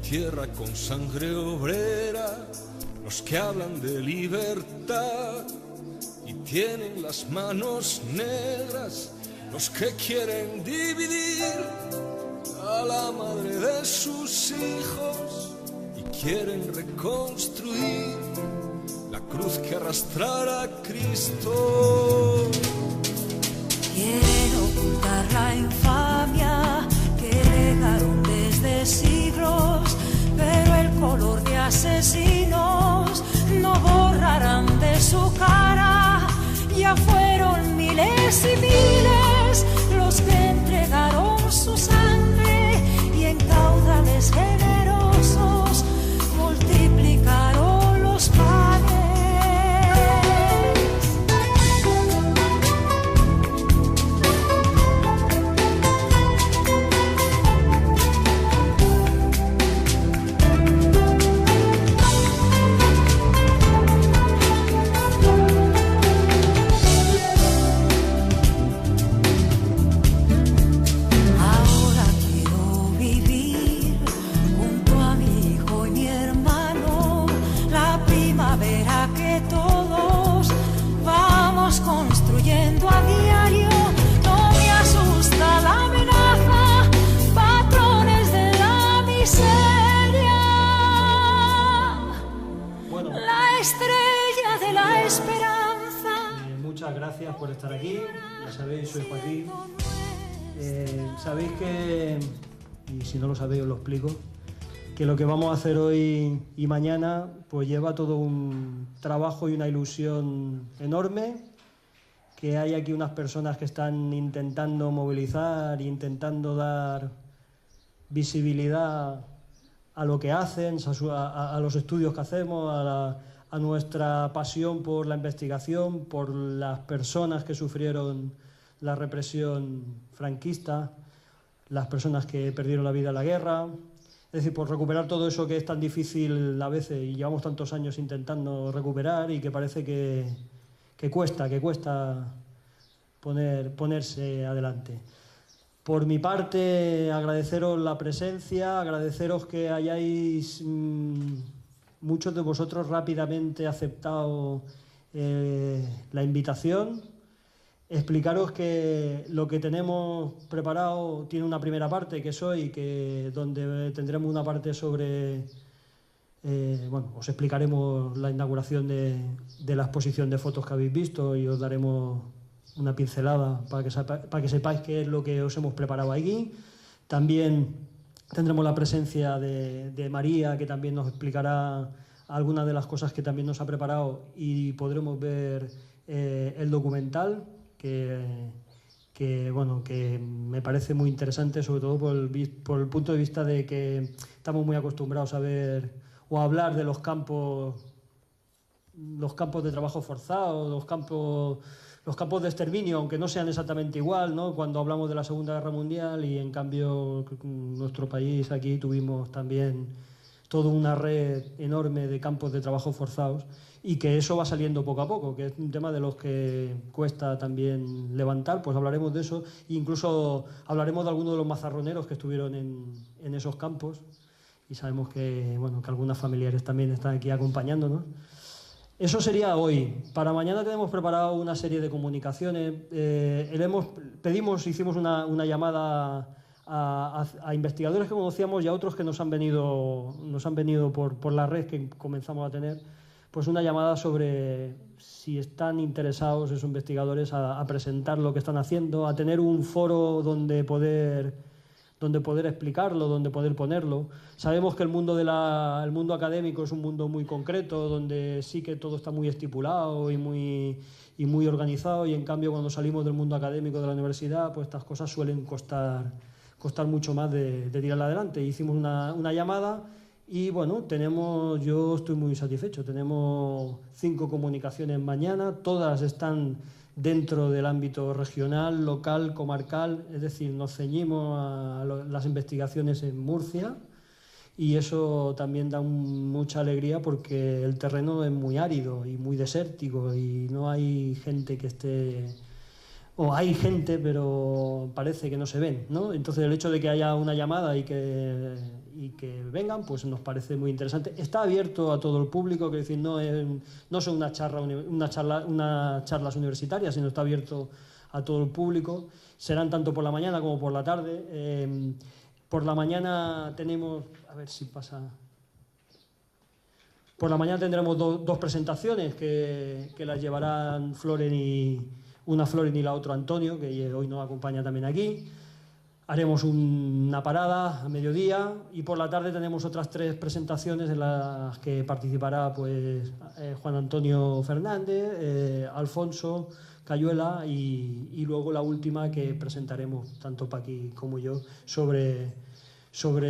tierra con sangre obrera, los que hablan de libertad y tienen las manos negras, los que quieren dividir a la madre de sus hijos y quieren reconstruir la cruz que arrastrará a Cristo. Quieren ocultar la infamia que heredaron desde siglos, pero el color de asesinos no borrarán de su cara. Ya fueron miles y miles los que entregaron su sangre y en caudales generosos multiplicaron los panes. Muchas gracias por estar aquí. Ya sabéis, soy Joaquín. Sabéis que, y si no lo sabéis os lo explico, que lo que vamos a hacer hoy y mañana pues lleva todo un trabajo y una ilusión enorme, que hay aquí unas personas que están intentando movilizar, intentando dar visibilidad a lo que hacen, a los estudios que hacemos, a nuestra pasión por la investigación, por las personas que sufrieron la represión franquista, las personas que perdieron la vida en la guerra, es decir, por recuperar todo eso que es tan difícil a veces y llevamos tantos años intentando recuperar y que parece que cuesta ponerse adelante. Por mi parte, agradeceros la presencia, agradeceros que hayáis muchos de vosotros rápidamente aceptado la invitación, explicaros que lo que tenemos preparado tiene una primera parte, que es hoy, donde tendremos una parte sobre, os explicaremos la inauguración de la exposición de fotos que habéis visto y os daremos una pincelada para que sepáis qué es lo que os hemos preparado aquí. También tendremos la presencia de María, que también nos explicará algunas de las cosas que también nos ha preparado, y podremos ver el documental que me parece muy interesante, sobre todo por el punto de vista de que estamos muy acostumbrados a ver o a hablar de los campos de trabajo forzado, los campos de exterminio, aunque no sean exactamente igual, ¿no? Cuando hablamos de la Segunda Guerra Mundial, y en cambio en nuestro país aquí tuvimos también toda una red enorme de campos de trabajo forzados, y que eso va saliendo poco a poco, que es un tema de los que cuesta también levantar. Pues hablaremos de eso, e incluso hablaremos de algunos de los mazarroneros que estuvieron en esos campos, y sabemos que algunos familiares también están aquí acompañándonos. Eso sería hoy. Para mañana tenemos preparado una serie de comunicaciones. Hicimos una llamada a investigadores que conocíamos y a otros que nos han venido por la red que comenzamos a tener, pues una llamada sobre si están interesados esos investigadores a presentar lo que están haciendo, a tener un foro donde poder explicarlo, donde poder ponerlo. Sabemos que el mundo académico es un mundo muy concreto, donde sí que todo está muy estipulado y muy organizado, y en cambio cuando salimos del mundo académico de la universidad, pues estas cosas suelen costar mucho más de tirarla adelante. Hicimos una llamada y yo estoy muy satisfecho. Tenemos 5 comunicaciones mañana, todas están dentro del ámbito regional, local, comarcal, es decir, nos ceñimos a las investigaciones en Murcia, y eso también da mucha alegría porque el terreno es muy árido y muy desértico y no hay gente que esté o hay gente, pero parece que no se ven, ¿no? Entonces el hecho de que haya una llamada y que vengan, pues nos parece muy interesante. Está abierto a todo el público, que decir, no son unas charlas universitarias, sino está abierto a todo el público. Serán tanto por la mañana como por la tarde. Por la mañana tenemos, a ver si pasa. Por la mañana tendremos dos presentaciones que las llevarán una Floren y la otra Antonio, que hoy nos acompaña también aquí. Haremos una parada a mediodía y por la tarde tenemos otras 3 presentaciones en las que participará pues, Juan Antonio Fernández, Alfonso Cayuela y luego la última que presentaremos tanto Paqui como yo sobre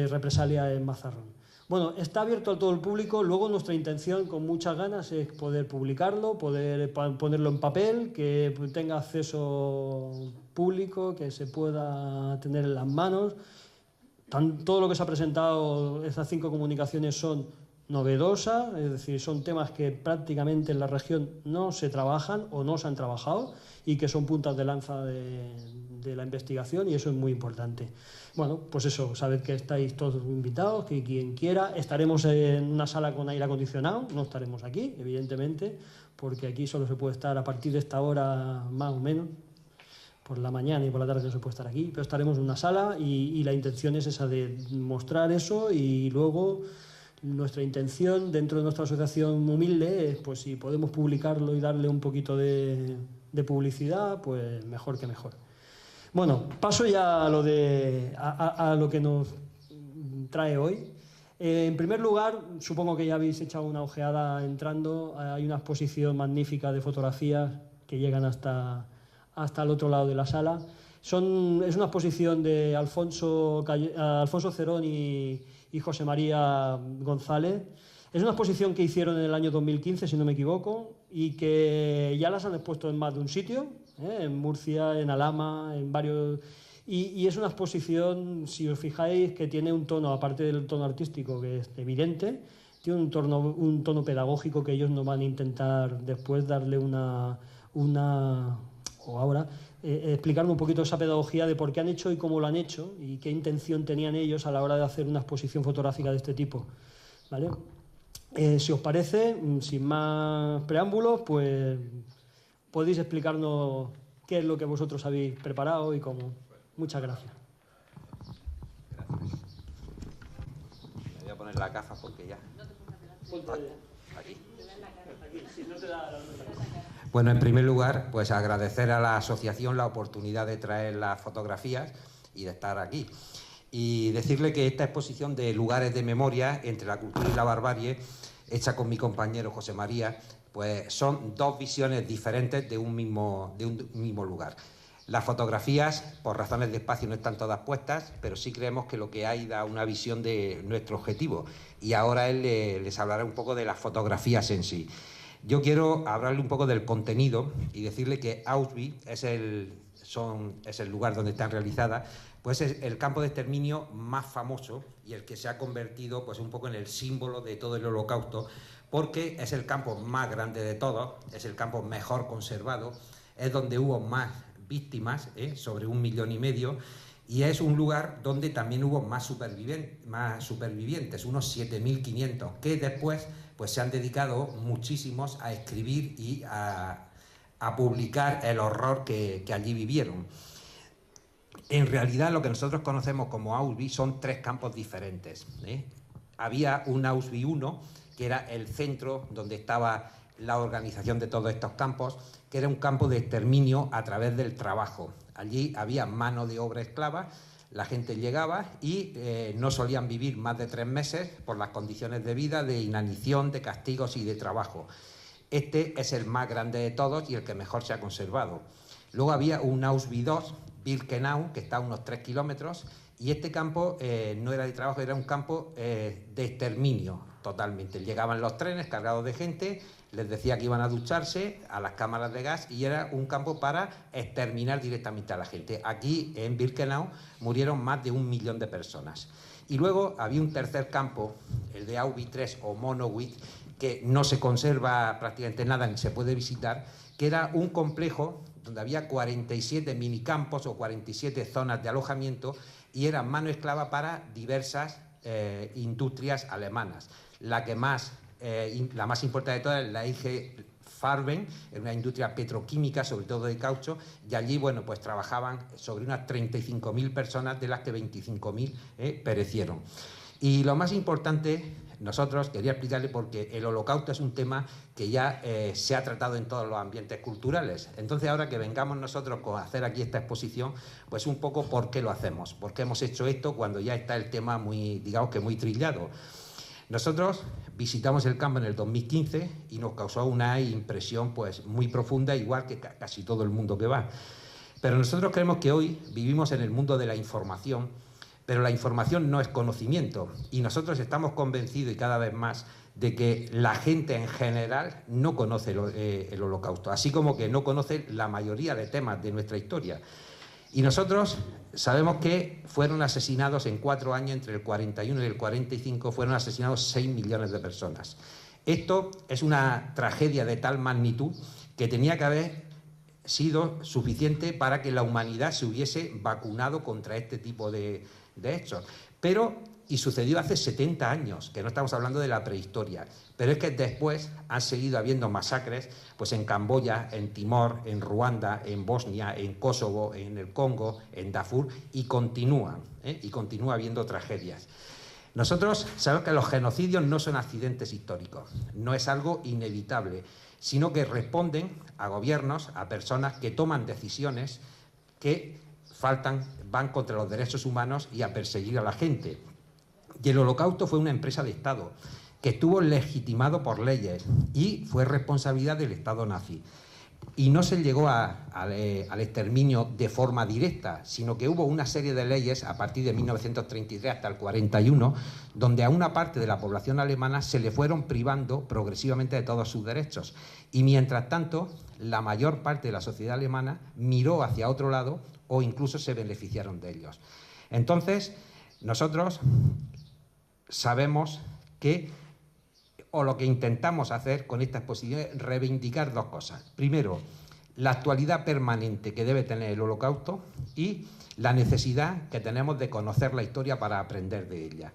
represalia en Mazarrón. Bueno, está abierto a todo el público. Luego nuestra intención, con muchas ganas, es poder publicarlo, poder ponerlo en papel, que tenga acceso público, que se pueda tener en las manos. Todo lo que se ha presentado, esas 5 comunicaciones son novedosas, es decir, son temas que prácticamente en la región no se trabajan o no se han trabajado y que son puntas de lanza de la investigación, y eso es muy importante. Bueno, pues eso, sabed que estáis todos invitados, que quien quiera. Estaremos en una sala con aire acondicionado, no estaremos aquí, evidentemente, porque aquí solo se puede estar a partir de esta hora más o menos. Por la mañana y por la tarde no se puede estar aquí, pero estaremos en una sala y la intención es esa de mostrar eso, y luego nuestra intención dentro de nuestra asociación humilde es, pues si podemos publicarlo y darle un poquito de publicidad, pues mejor que mejor. Bueno, paso ya a lo que nos trae hoy. En primer lugar, supongo que ya habéis echado una ojeada entrando. Hay una exposición magnífica de fotografías que llegan hasta el otro lado de la sala. Es una exposición de Alfonso Cerón y José María González. Es una exposición que hicieron en el año 2015, si no me equivoco, y que ya las han expuesto en más de un sitio, en Murcia, en Alhama, en varios. Y es una exposición, si os fijáis, que tiene un tono, aparte del tono artístico, que es evidente, tiene un tono pedagógico que ellos nos van a intentar después darle explicarme un poquito esa pedagogía de por qué han hecho y cómo lo han hecho y qué intención tenían ellos a la hora de hacer una exposición fotográfica de este tipo, ¿vale? Si os parece, sin más preámbulos, pues podéis explicarnos qué es lo que vosotros habéis preparado y cómo. Muchas gracias. Gracias. Me voy a poner las gafas porque ya. Aquí. Bueno, en primer lugar, pues agradecer a la asociación la oportunidad de traer las fotografías y de estar aquí. Y decirle que esta exposición de lugares de memoria entre la cultura y la barbarie, hecha con mi compañero José María, pues son 2 visiones diferentes de un mismo lugar. Las fotografías, por razones de espacio, no están todas puestas, pero sí creemos que lo que hay da una visión de nuestro objetivo. Y ahora él les hablará un poco de las fotografías en sí. Yo quiero hablarle un poco del contenido y decirle que Auschwitz es el lugar donde están realizadas, pues es el campo de exterminio más famoso y el que se ha convertido pues un poco en el símbolo de todo el Holocausto, porque es el campo más grande de todos, es el campo mejor conservado, es donde hubo más víctimas, sobre 1,5 millones, y es un lugar donde también hubo más supervivientes, unos 7.500, que después pues se han dedicado muchísimos a escribir y a publicar el horror que allí vivieron. En realidad lo que nosotros conocemos como Auschwitz son 3 campos diferentes. Había un Auschwitz I, que era el centro donde estaba la organización de todos estos campos, que era un campo de exterminio a través del trabajo. Allí había mano de obra esclava, la gente llegaba y no solían vivir más de 3 meses por las condiciones de vida, de inanición, de castigos y de trabajo. Este es el más grande de todos y el que mejor se ha conservado. Luego había un Auschwitz II, Birkenau, que está a unos 3 kilómetros, y este campo no era de trabajo, era un campo de exterminio totalmente. Llegaban los trenes cargados de gente, les decía que iban a ducharse a las cámaras de gas y era un campo para exterminar directamente a la gente. Aquí en Birkenau murieron más de 1 millón de personas. Y luego había un tercer campo, el de Auschwitz III o Monowitz, que no se conserva prácticamente nada ni se puede visitar, que era un complejo donde había 47 minicampos o 47 zonas de alojamiento y eran mano esclava para diversas industrias alemanas. La más importante de todas es la IG Farben, era una industria petroquímica, sobre todo de caucho, y allí, bueno, pues trabajaban sobre unas 35.000 personas, de las que 25.000 perecieron. Y lo más importante, nosotros quería explicarle, porque el Holocausto es un tema que ya se ha tratado en todos los ambientes culturales. Entonces, ahora que vengamos nosotros a hacer aquí esta exposición, pues un poco por qué lo hacemos, por qué hemos hecho esto cuando ya está el tema muy, digamos que muy trillado. Nosotros visitamos el campo en el 2015 y nos causó una impresión pues muy profunda, igual que casi todo el mundo que va. Pero nosotros creemos que hoy vivimos en el mundo de la información, pero la información no es conocimiento, y nosotros estamos convencidos y cada vez más de que la gente en general no conoce el Holocausto, así como que no conoce la mayoría de temas de nuestra historia. Y nosotros sabemos que fueron asesinados en 4 años, entre el 41 y el 45, fueron asesinados 6 millones de personas. Esto es una tragedia de tal magnitud que tenía que haber sido suficiente para que la humanidad se hubiese vacunado contra este tipo de hechos. Y sucedió hace 70 años, que no estamos hablando de la prehistoria, pero es que después han seguido habiendo masacres pues en Camboya, en Timor, en Ruanda, en Bosnia, en Kosovo, en el Congo, en Darfur, y continúa habiendo tragedias. Nosotros sabemos que los genocidios no son accidentes históricos, no es algo inevitable, sino que responden a gobiernos, a personas que toman decisiones que van contra los derechos humanos y a perseguir a la gente. Y el Holocausto fue una empresa de Estado que estuvo legitimado por leyes y fue responsabilidad del Estado nazi. Y no se llegó al exterminio de forma directa, sino que hubo una serie de leyes a partir de 1933 hasta el 41, donde a una parte de la población alemana se le fueron privando progresivamente de todos sus derechos. Y mientras tanto, la mayor parte de la sociedad alemana miró hacia otro lado o incluso se beneficiaron de ellos. Entonces, nosotros sabemos que, o lo que intentamos hacer con esta exposición, es reivindicar dos cosas. Primero, la actualidad permanente que debe tener el Holocausto y la necesidad que tenemos de conocer la historia para aprender de ella.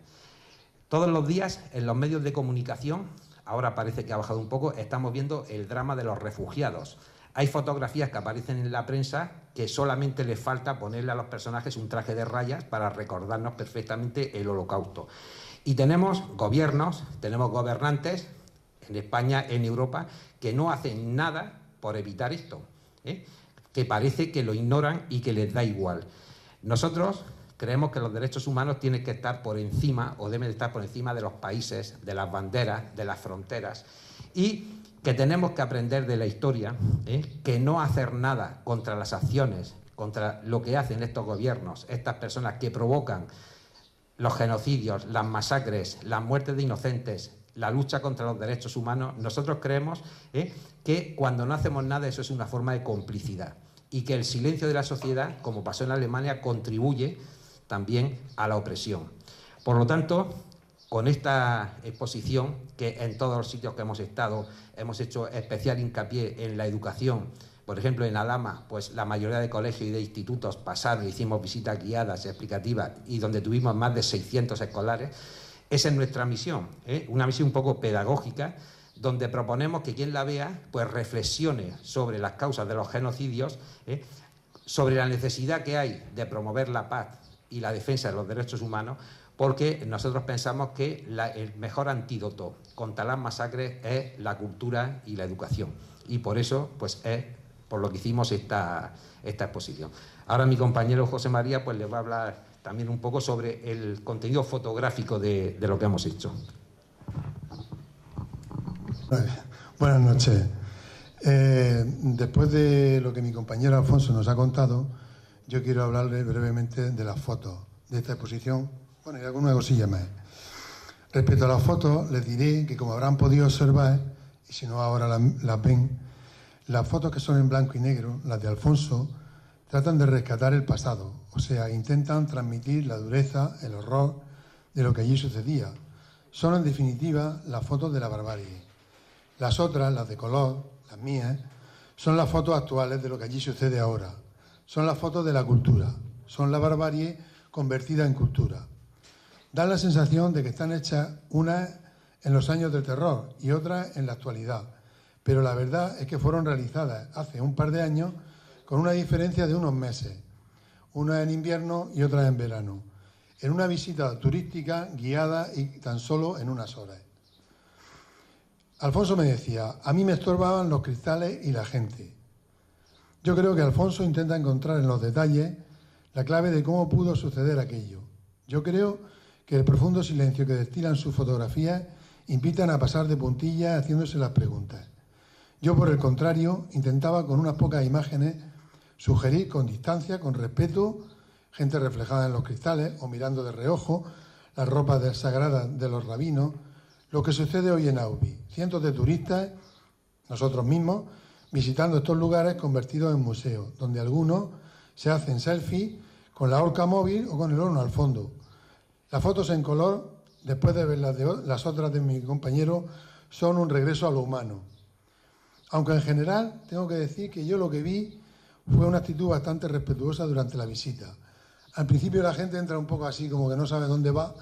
Todos los días en los medios de comunicación, ahora parece que ha bajado un poco, estamos viendo el drama de los refugiados. Hay fotografías que aparecen en la prensa que solamente les falta ponerle a los personajes un traje de rayas para recordarnos perfectamente el Holocausto. Y tenemos gobiernos, tenemos gobernantes en España, en Europa, que no hacen nada por evitar esto, que parece que lo ignoran y que les da igual. Nosotros creemos que los derechos humanos tienen que estar por encima, o deben estar por encima de los países, de las banderas, de las fronteras, y que tenemos que aprender de la historia, que no hacer nada contra las acciones, contra lo que hacen estos gobiernos, estas personas que provocan los genocidios, las masacres, las muertes de inocentes, la lucha contra los derechos humanos. Nosotros creemos que cuando no hacemos nada eso es una forma de complicidad y que el silencio de la sociedad, como pasó en Alemania, contribuye también a la opresión. Por lo tanto, con esta exposición, que en todos los sitios que hemos estado hemos hecho especial hincapié en la educación. Por ejemplo, en Alhama, pues la mayoría de colegios y de institutos pasaron, hicimos visitas guiadas, explicativas, y donde tuvimos más de 600 escolares. Esa es nuestra misión, una misión un poco pedagógica, donde proponemos que quien la vea pues reflexione sobre las causas de los genocidios, sobre la necesidad que hay de promover la paz y la defensa de los derechos humanos, porque nosotros pensamos que el mejor antídoto contra las masacres es la cultura y la educación. Y por eso pues es por lo que hicimos esta exposición. Ahora mi compañero José María pues les va a hablar también un poco sobre el contenido fotográfico de lo que hemos hecho. Buenas noches. Después de lo que mi compañero Alfonso nos ha contado, yo quiero hablarle brevemente de las fotos de esta exposición, bueno, y alguna cosilla más. Respecto a las fotos, les diré que, como habrán podido observar, y si no ahora las ven, las fotos que son en blanco y negro, las de Alfonso, tratan de rescatar el pasado, o sea, intentan transmitir la dureza, el horror de lo que allí sucedía. Son, en definitiva, las fotos de la barbarie. Las otras, las de color, las mías, Son las fotos actuales de lo que allí sucede ahora. Son las fotos de la cultura. Son la barbarie convertida en cultura. Dan la sensación de que están hechas unas en los años del terror y otras en la actualidad. Pero la verdad es que fueron realizadas hace un par de años con una diferencia de unos meses. Una en invierno y otra en verano. En una visita turística guiada y tan solo en unas horas. Alfonso me decía, a mí me estorbaban los cristales y la gente. Yo creo que Alfonso intenta encontrar en los detalles la clave de cómo pudo suceder aquello. Yo creo que el profundo silencio que destilan sus fotografías invitan a pasar de puntillas haciéndose las preguntas. Yo, por el contrario, intentaba con unas pocas imágenes sugerir con distancia, con respeto, gente reflejada en los cristales o mirando de reojo las ropas sagradas de los rabinos, lo que sucede hoy en Aubi. Cientos de turistas, nosotros mismos, visitando estos lugares convertidos en museos, donde algunos se hacen selfies con la horca móvil o con el horno al fondo. Las fotos en color, después de ver las otras de mi compañero, son un regreso a lo humano. Aunque en general tengo que decir que yo lo que vi fue una actitud bastante respetuosa durante la visita. Al principio la gente entra un poco así, como que no sabe dónde va,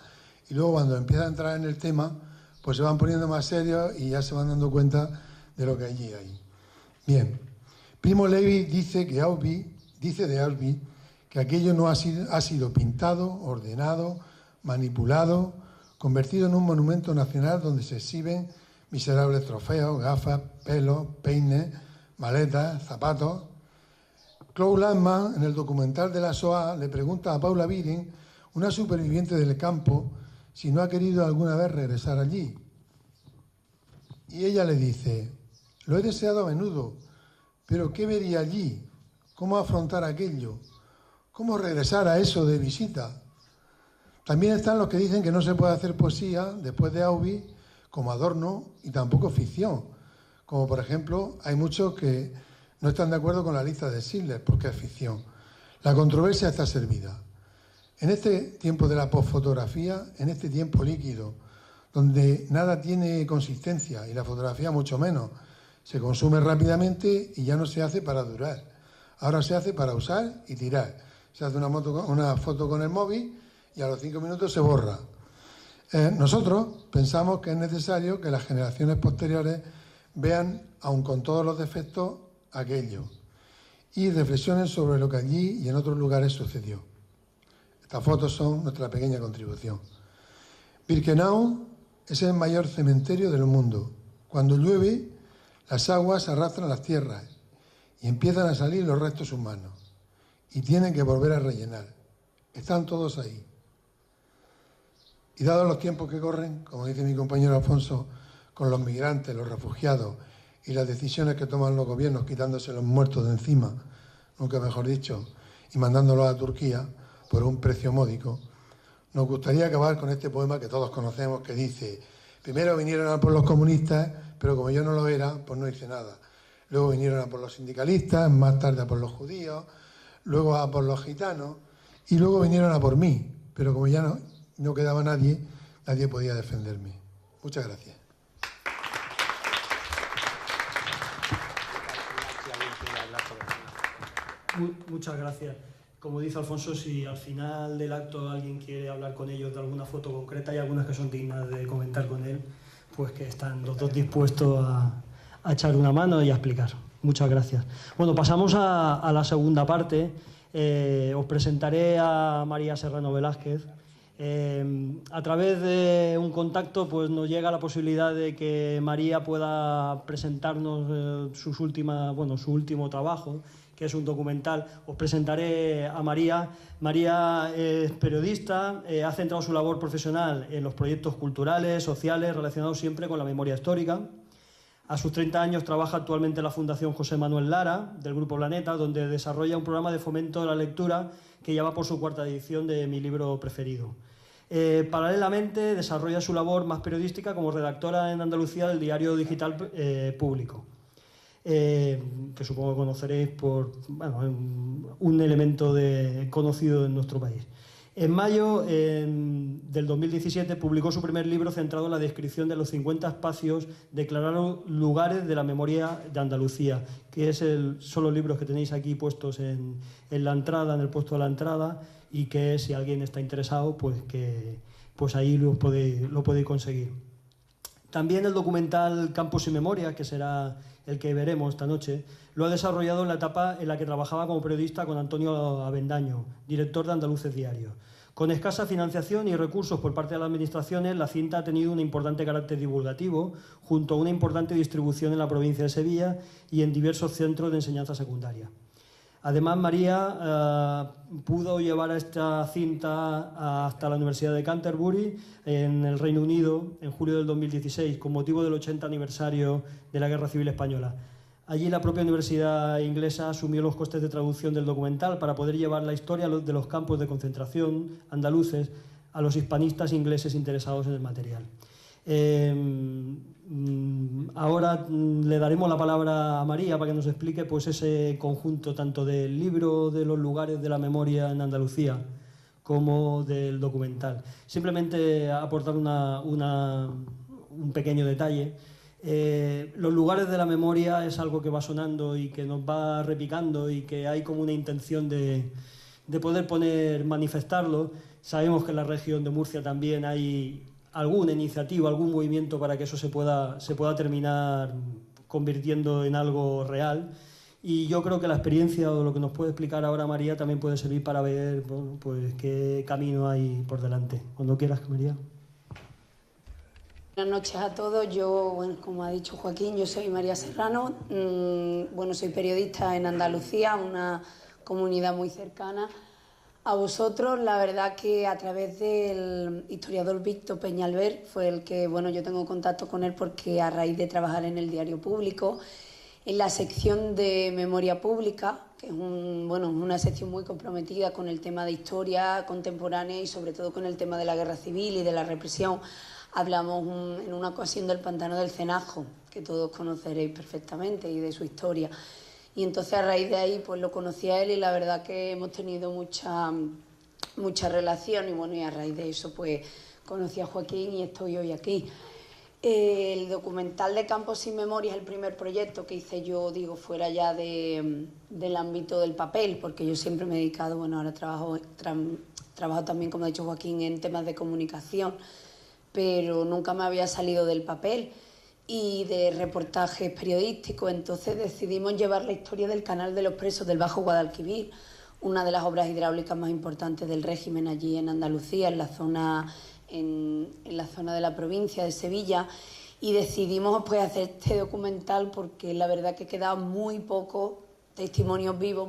y luego cuando empieza a entrar en el tema, pues se van poniendo más serios y ya se van dando cuenta de lo que allí hay. Bien, Primo Levi dice de Aubi que aquello no ha sido pintado, ordenado, manipulado, convertido en un monumento nacional donde se exhiben miserables trofeos, gafas, pelos, peines, maletas, zapatos. Claude Lanzmann, en el documental de la Shoah, le pregunta a Paula Viren, una superviviente del campo, si no ha querido alguna vez regresar allí. Y ella le dice, lo he deseado a menudo, pero ¿qué vería allí? ¿Cómo afrontar aquello? ¿Cómo regresar a eso de visita? También están los que dicen que no se puede hacer poesía después de Aubi como adorno y tampoco ficción. Como por ejemplo, hay muchos que no están de acuerdo con la lista de Schindler porque es ficción. La controversia está servida. En este tiempo de la posfotografía, en este tiempo líquido, donde nada tiene consistencia y la fotografía mucho menos, se consume rápidamente y ya no se hace para durar. Ahora se hace para usar y tirar. Se hace una foto con el móvil y a los 5 minutos se borra. Nosotros pensamos que es necesario que las generaciones posteriores vean, aun con todos los defectos, aquello y reflexionen sobre lo que allí y en otros lugares sucedió. Estas fotos son nuestra pequeña contribución. Birkenau es el mayor cementerio del mundo. Cuando llueve, las aguas arrastran las tierras y empiezan a salir los restos humanos y tienen que volver a rellenar. Están todos ahí. Y dados los tiempos que corren, como dice mi compañero Alfonso, con los migrantes, los refugiados y las decisiones que toman los gobiernos quitándose los muertos de encima, nunca mejor dicho, y mandándolos a Turquía por un precio módico, nos gustaría acabar con este poema que todos conocemos que dice: primero vinieron a por los comunistas, pero como yo no lo era, pues no hice nada. Luego vinieron a por los sindicalistas, más tarde a por los judíos, luego a por los gitanos y luego vinieron a por mí, pero como ya no quedaba nadie podía defenderme. Muchas gracias. Muchas gracias. Como dice Alfonso, si al final del acto alguien quiere hablar con ellos de alguna foto concreta, hay algunas que son dignas de comentar con él, pues que están los dos dispuestos a echar una mano y a explicar. Muchas gracias. Bueno, pasamos a la segunda parte. Os presentaré a María Serrano Velázquez. A través de un contacto pues nos llega la posibilidad de que María pueda presentarnos su último trabajo, que es un documental. Os presentaré a María. María es periodista, ha centrado su labor profesional en los proyectos culturales, sociales, relacionados siempre con la memoria histórica. A sus 30 años trabaja actualmente en la Fundación José Manuel Lara, del Grupo Planeta, donde desarrolla un programa de fomento de la lectura que ya va por su 4ª edición de Mi libro preferido. Paralelamente desarrolla su labor más periodística como redactora en Andalucía del diario digital Público. Que supongo que conoceréis por un elemento conocido en nuestro país. En mayo del 2017 publicó su primer libro centrado en la descripción de los 50 espacios declarados lugares de la memoria de Andalucía, que son los libros que tenéis aquí puestos en la entrada, en el puesto de la entrada, y que si alguien está interesado, pues ahí lo podéis conseguir. También el documental Campos y Memoria, que será el que veremos esta noche, lo ha desarrollado en la etapa en la que trabajaba como periodista con Antonio Avendaño, director de Andaluces Diario. Con escasa financiación y recursos por parte de las administraciones, la cinta ha tenido un importante carácter divulgativo, junto a una importante distribución en la provincia de Sevilla y en diversos centros de enseñanza secundaria. Además, María pudo llevar a esta cinta hasta la Universidad de Canterbury, en el Reino Unido, en julio del 2016, con motivo del 80 aniversario de la Guerra Civil Española. Allí la propia universidad inglesa asumió los costes de traducción del documental para poder llevar la historia de los campos de concentración andaluces a los hispanistas ingleses interesados en el material. Ahora le daremos la palabra a María para que nos explique pues, ese conjunto tanto del libro de los lugares de la memoria en Andalucía como del documental. Simplemente aportar un pequeño detalle. Los lugares de la memoria es algo que va sonando y que nos va repicando y que hay como una intención de poder manifestarlo. Sabemos que en la región de Murcia también hay alguna iniciativa, algún movimiento para que eso se pueda terminar convirtiendo en algo real. Y yo creo que la experiencia o lo que nos puede explicar ahora María también puede servir para ver pues, qué camino hay por delante. Cuando quieras, María. Buenas noches a todos. Yo, bueno, como ha dicho Joaquín, yo soy María Serrano. Soy periodista en Andalucía, una comunidad muy cercana a vosotros. La verdad que a través del historiador Víctor Peñalver fue el que, yo tengo contacto con él porque a raíz de trabajar en el Diario Público, en la sección de Memoria Pública, que es una sección muy comprometida con el tema de historia contemporánea y sobre todo con el tema de la guerra civil y de la represión. Hablamos en una ocasión del pantano del Cenajo, que todos conoceréis perfectamente, y de su historia. Y entonces a raíz de ahí pues lo conocí a él y la verdad que hemos tenido mucha relación y a raíz de eso pues conocí a Joaquín y estoy hoy aquí. El documental de Campos sin Memoria es el primer proyecto que hice yo, fuera ya del ámbito del papel, porque yo siempre me he dedicado, ahora trabajo también, como ha dicho Joaquín, en temas de comunicación, pero nunca me había salido del papel y de reportajes periodísticos. Entonces decidimos llevar la historia del Canal de los Presos del Bajo Guadalquivir, una de las obras hidráulicas más importantes del régimen allí en Andalucía, en la zona de la provincia de Sevilla, y decidimos pues hacer este documental porque la verdad que quedaban muy pocos testimonios vivos,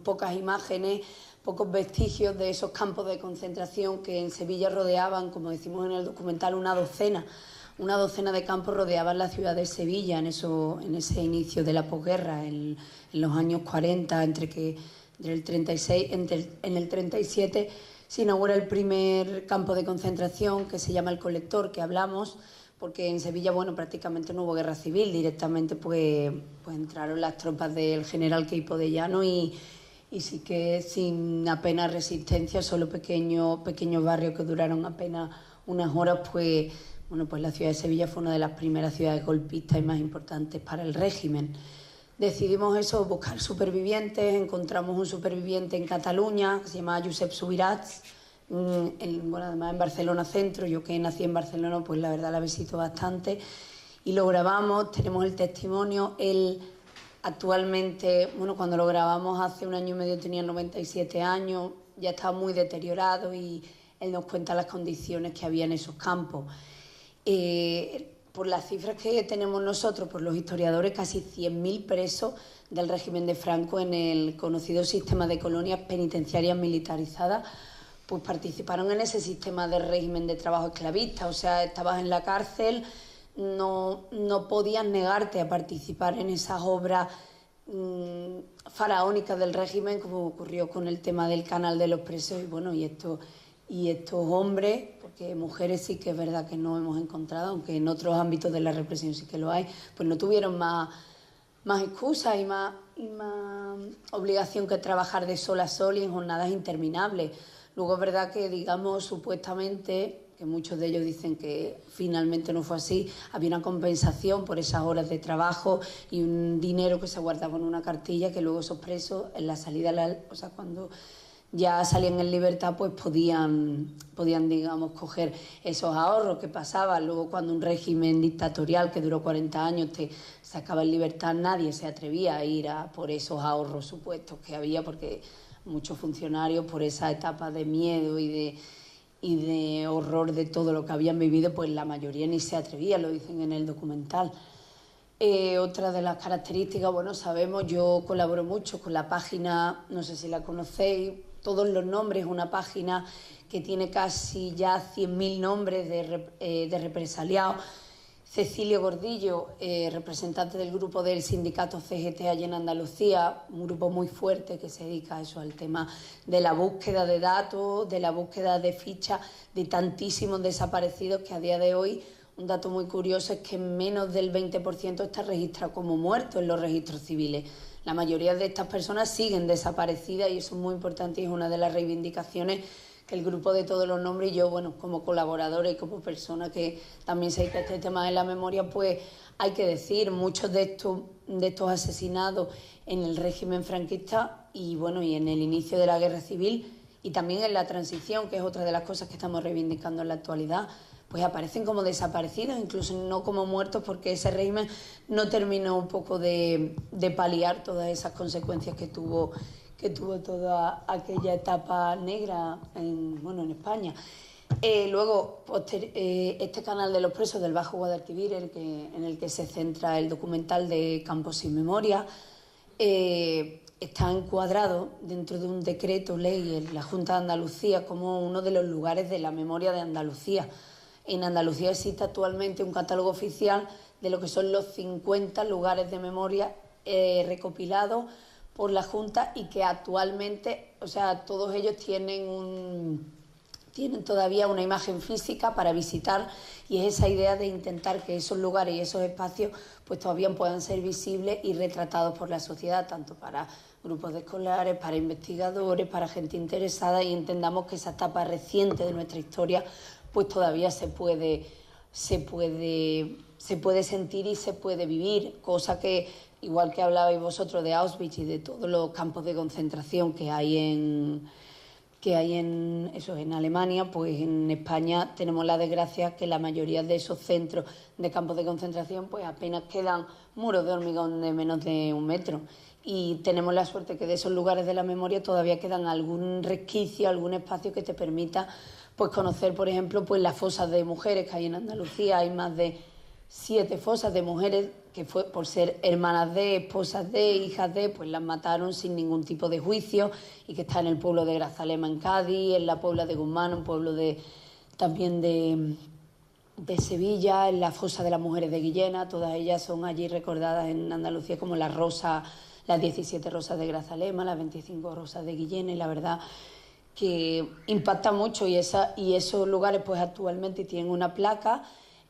pocas imágenes, pocos vestigios de esos campos de concentración que en Sevilla rodeaban, como decimos en el documental, una docena de campos rodeaban la ciudad de Sevilla en ese inicio de la posguerra, en los años 40, en el 37 se inaugura el primer campo de concentración que se llama El Colector, que hablamos, porque en Sevilla prácticamente no hubo guerra civil, directamente pues entraron las tropas del general Queipo de Llano y sí que sin apenas resistencia, solo pequeños barrios que duraron apenas unas horas, pues la ciudad de Sevilla fue una de las primeras ciudades golpistas y más importantes para el régimen. Decidimos buscar supervivientes, encontramos un superviviente en Cataluña que se llama Josep Subirats, además en Barcelona Centro. Yo que nací en Barcelona, pues la verdad la visito bastante y lo grabamos, tenemos el testimonio. Él actualmente, cuando lo grabamos hace 1 año y medio tenía 97 años, ya estaba muy deteriorado y él nos cuenta las condiciones que había en esos campos. Por las cifras que tenemos nosotros, por los historiadores, casi 100.000 presos del régimen de Franco en el conocido sistema de colonias penitenciarias militarizadas, pues participaron en ese sistema de régimen de trabajo esclavista. O sea, estabas en la cárcel, no podías negarte a participar en esas obras faraónicas del régimen, como ocurrió con el tema del Canal de los Presos y estos hombres, porque mujeres sí que es verdad que no hemos encontrado, aunque en otros ámbitos de la represión sí que lo hay, pues no tuvieron más excusas y más obligación que trabajar de sol a sol y en jornadas interminables. Luego es verdad que, digamos, supuestamente, que muchos de ellos dicen que finalmente no fue así, había una compensación por esas horas de trabajo y un dinero que se guardaba en una cartilla que luego esos presos, en la salida, o sea, cuando ya salían en libertad, pues podían, digamos, coger esos ahorros que pasaban. Luego, cuando un régimen dictatorial que duró 40 años te sacaba en libertad, nadie se atrevía a ir a por esos ahorros supuestos que había, porque muchos funcionarios, por esa etapa de miedo y de horror de todo lo que habían vivido, pues la mayoría ni se atrevía, lo dicen en el documental. Otra de las características, bueno, sabemos, yo colaboro mucho con la página, no sé si la conocéis, Todos los Nombres, una página que tiene casi ya 100.000 nombres de represaliados. Cecilio Gordillo, representante del grupo del sindicato CGT allí en Andalucía, un grupo muy fuerte que se dedica a eso, al tema de la búsqueda de datos, de la búsqueda de fichas de tantísimos desaparecidos, que a día de hoy, un dato muy curioso es que menos del 20% está registrado como muerto en los registros civiles. La mayoría de estas personas siguen desaparecidas y eso es muy importante y es una de las reivindicaciones que el grupo de Todos los Nombres y yo, bueno, como colaboradora y como persona que también se dedica a este tema de la memoria, pues hay que decir, muchos de estos asesinados en el régimen franquista y bueno, y en el inicio de la guerra civil y también en la transición, que es otra de las cosas que estamos reivindicando en la actualidad, pues aparecen como desaparecidos, incluso no como muertos, porque ese régimen no terminó un poco de paliar todas esas consecuencias que tuvo toda aquella etapa negra en España. Luego, este canal de los presos del Bajo Guadalquivir, en el que se centra el documental de Campos sin Memoria, está encuadrado dentro de un decreto ley en la Junta de Andalucía como uno de los lugares de la memoria de Andalucía. En Andalucía existe actualmente un catálogo oficial de lo que son los 50 lugares de memoria recopilados por la Junta y que actualmente, o sea, todos ellos tienen todavía una imagen física para visitar y es esa idea de intentar que esos lugares y esos espacios pues todavía puedan ser visibles y retratados por la sociedad, tanto para grupos de escolares, para investigadores, para gente interesada y entendamos que esa etapa reciente de nuestra historia pues todavía se puede sentir y se puede vivir, cosa que, igual que hablabais vosotros de Auschwitz y de todos los campos de concentración que hay en Alemania, pues en España tenemos la desgracia que la mayoría de esos centros de campos de concentración pues apenas quedan muros de hormigón de menos de 1 metro. Y tenemos la suerte que de esos lugares de la memoria todavía quedan algún resquicio, algún espacio que te permita pues conocer, por ejemplo, pues las fosas de mujeres que hay en Andalucía. Hay más de 7 fosas de mujeres que fue por ser hermanas de, esposas de, hijas de, pues las mataron sin ningún tipo de juicio y que está en el pueblo de Grazalema en Cádiz, en la Puebla de Guzmán, un pueblo también de Sevilla, en la fosa de las mujeres de Guillena. Todas ellas son allí recordadas en Andalucía como las 17 rosas de Grazalema, las 25 rosas de Guillena, y la verdad que impacta mucho y esos lugares pues actualmente tienen una placa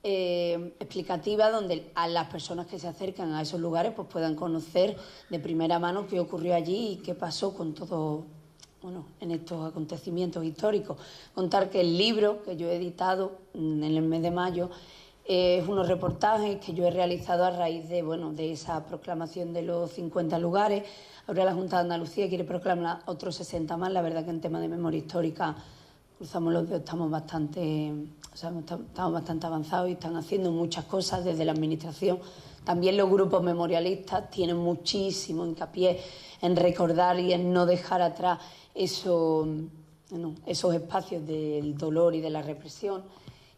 explicativa donde a las personas que se acercan a esos lugares pues puedan conocer de primera mano qué ocurrió allí y qué pasó con todo, en estos acontecimientos históricos. Contar que el libro que yo he editado en el mes de mayo es unos reportajes que yo he realizado a raíz de esa proclamación de los 50 lugares. Ahora la Junta de Andalucía quiere proclamar otros 60 más. La verdad que en tema de memoria histórica cruzamos los dedos, estamos bastante avanzados y están haciendo muchas cosas desde la Administración. También los grupos memorialistas tienen muchísimo hincapié en recordar y en no dejar atrás esos espacios del dolor y de la represión.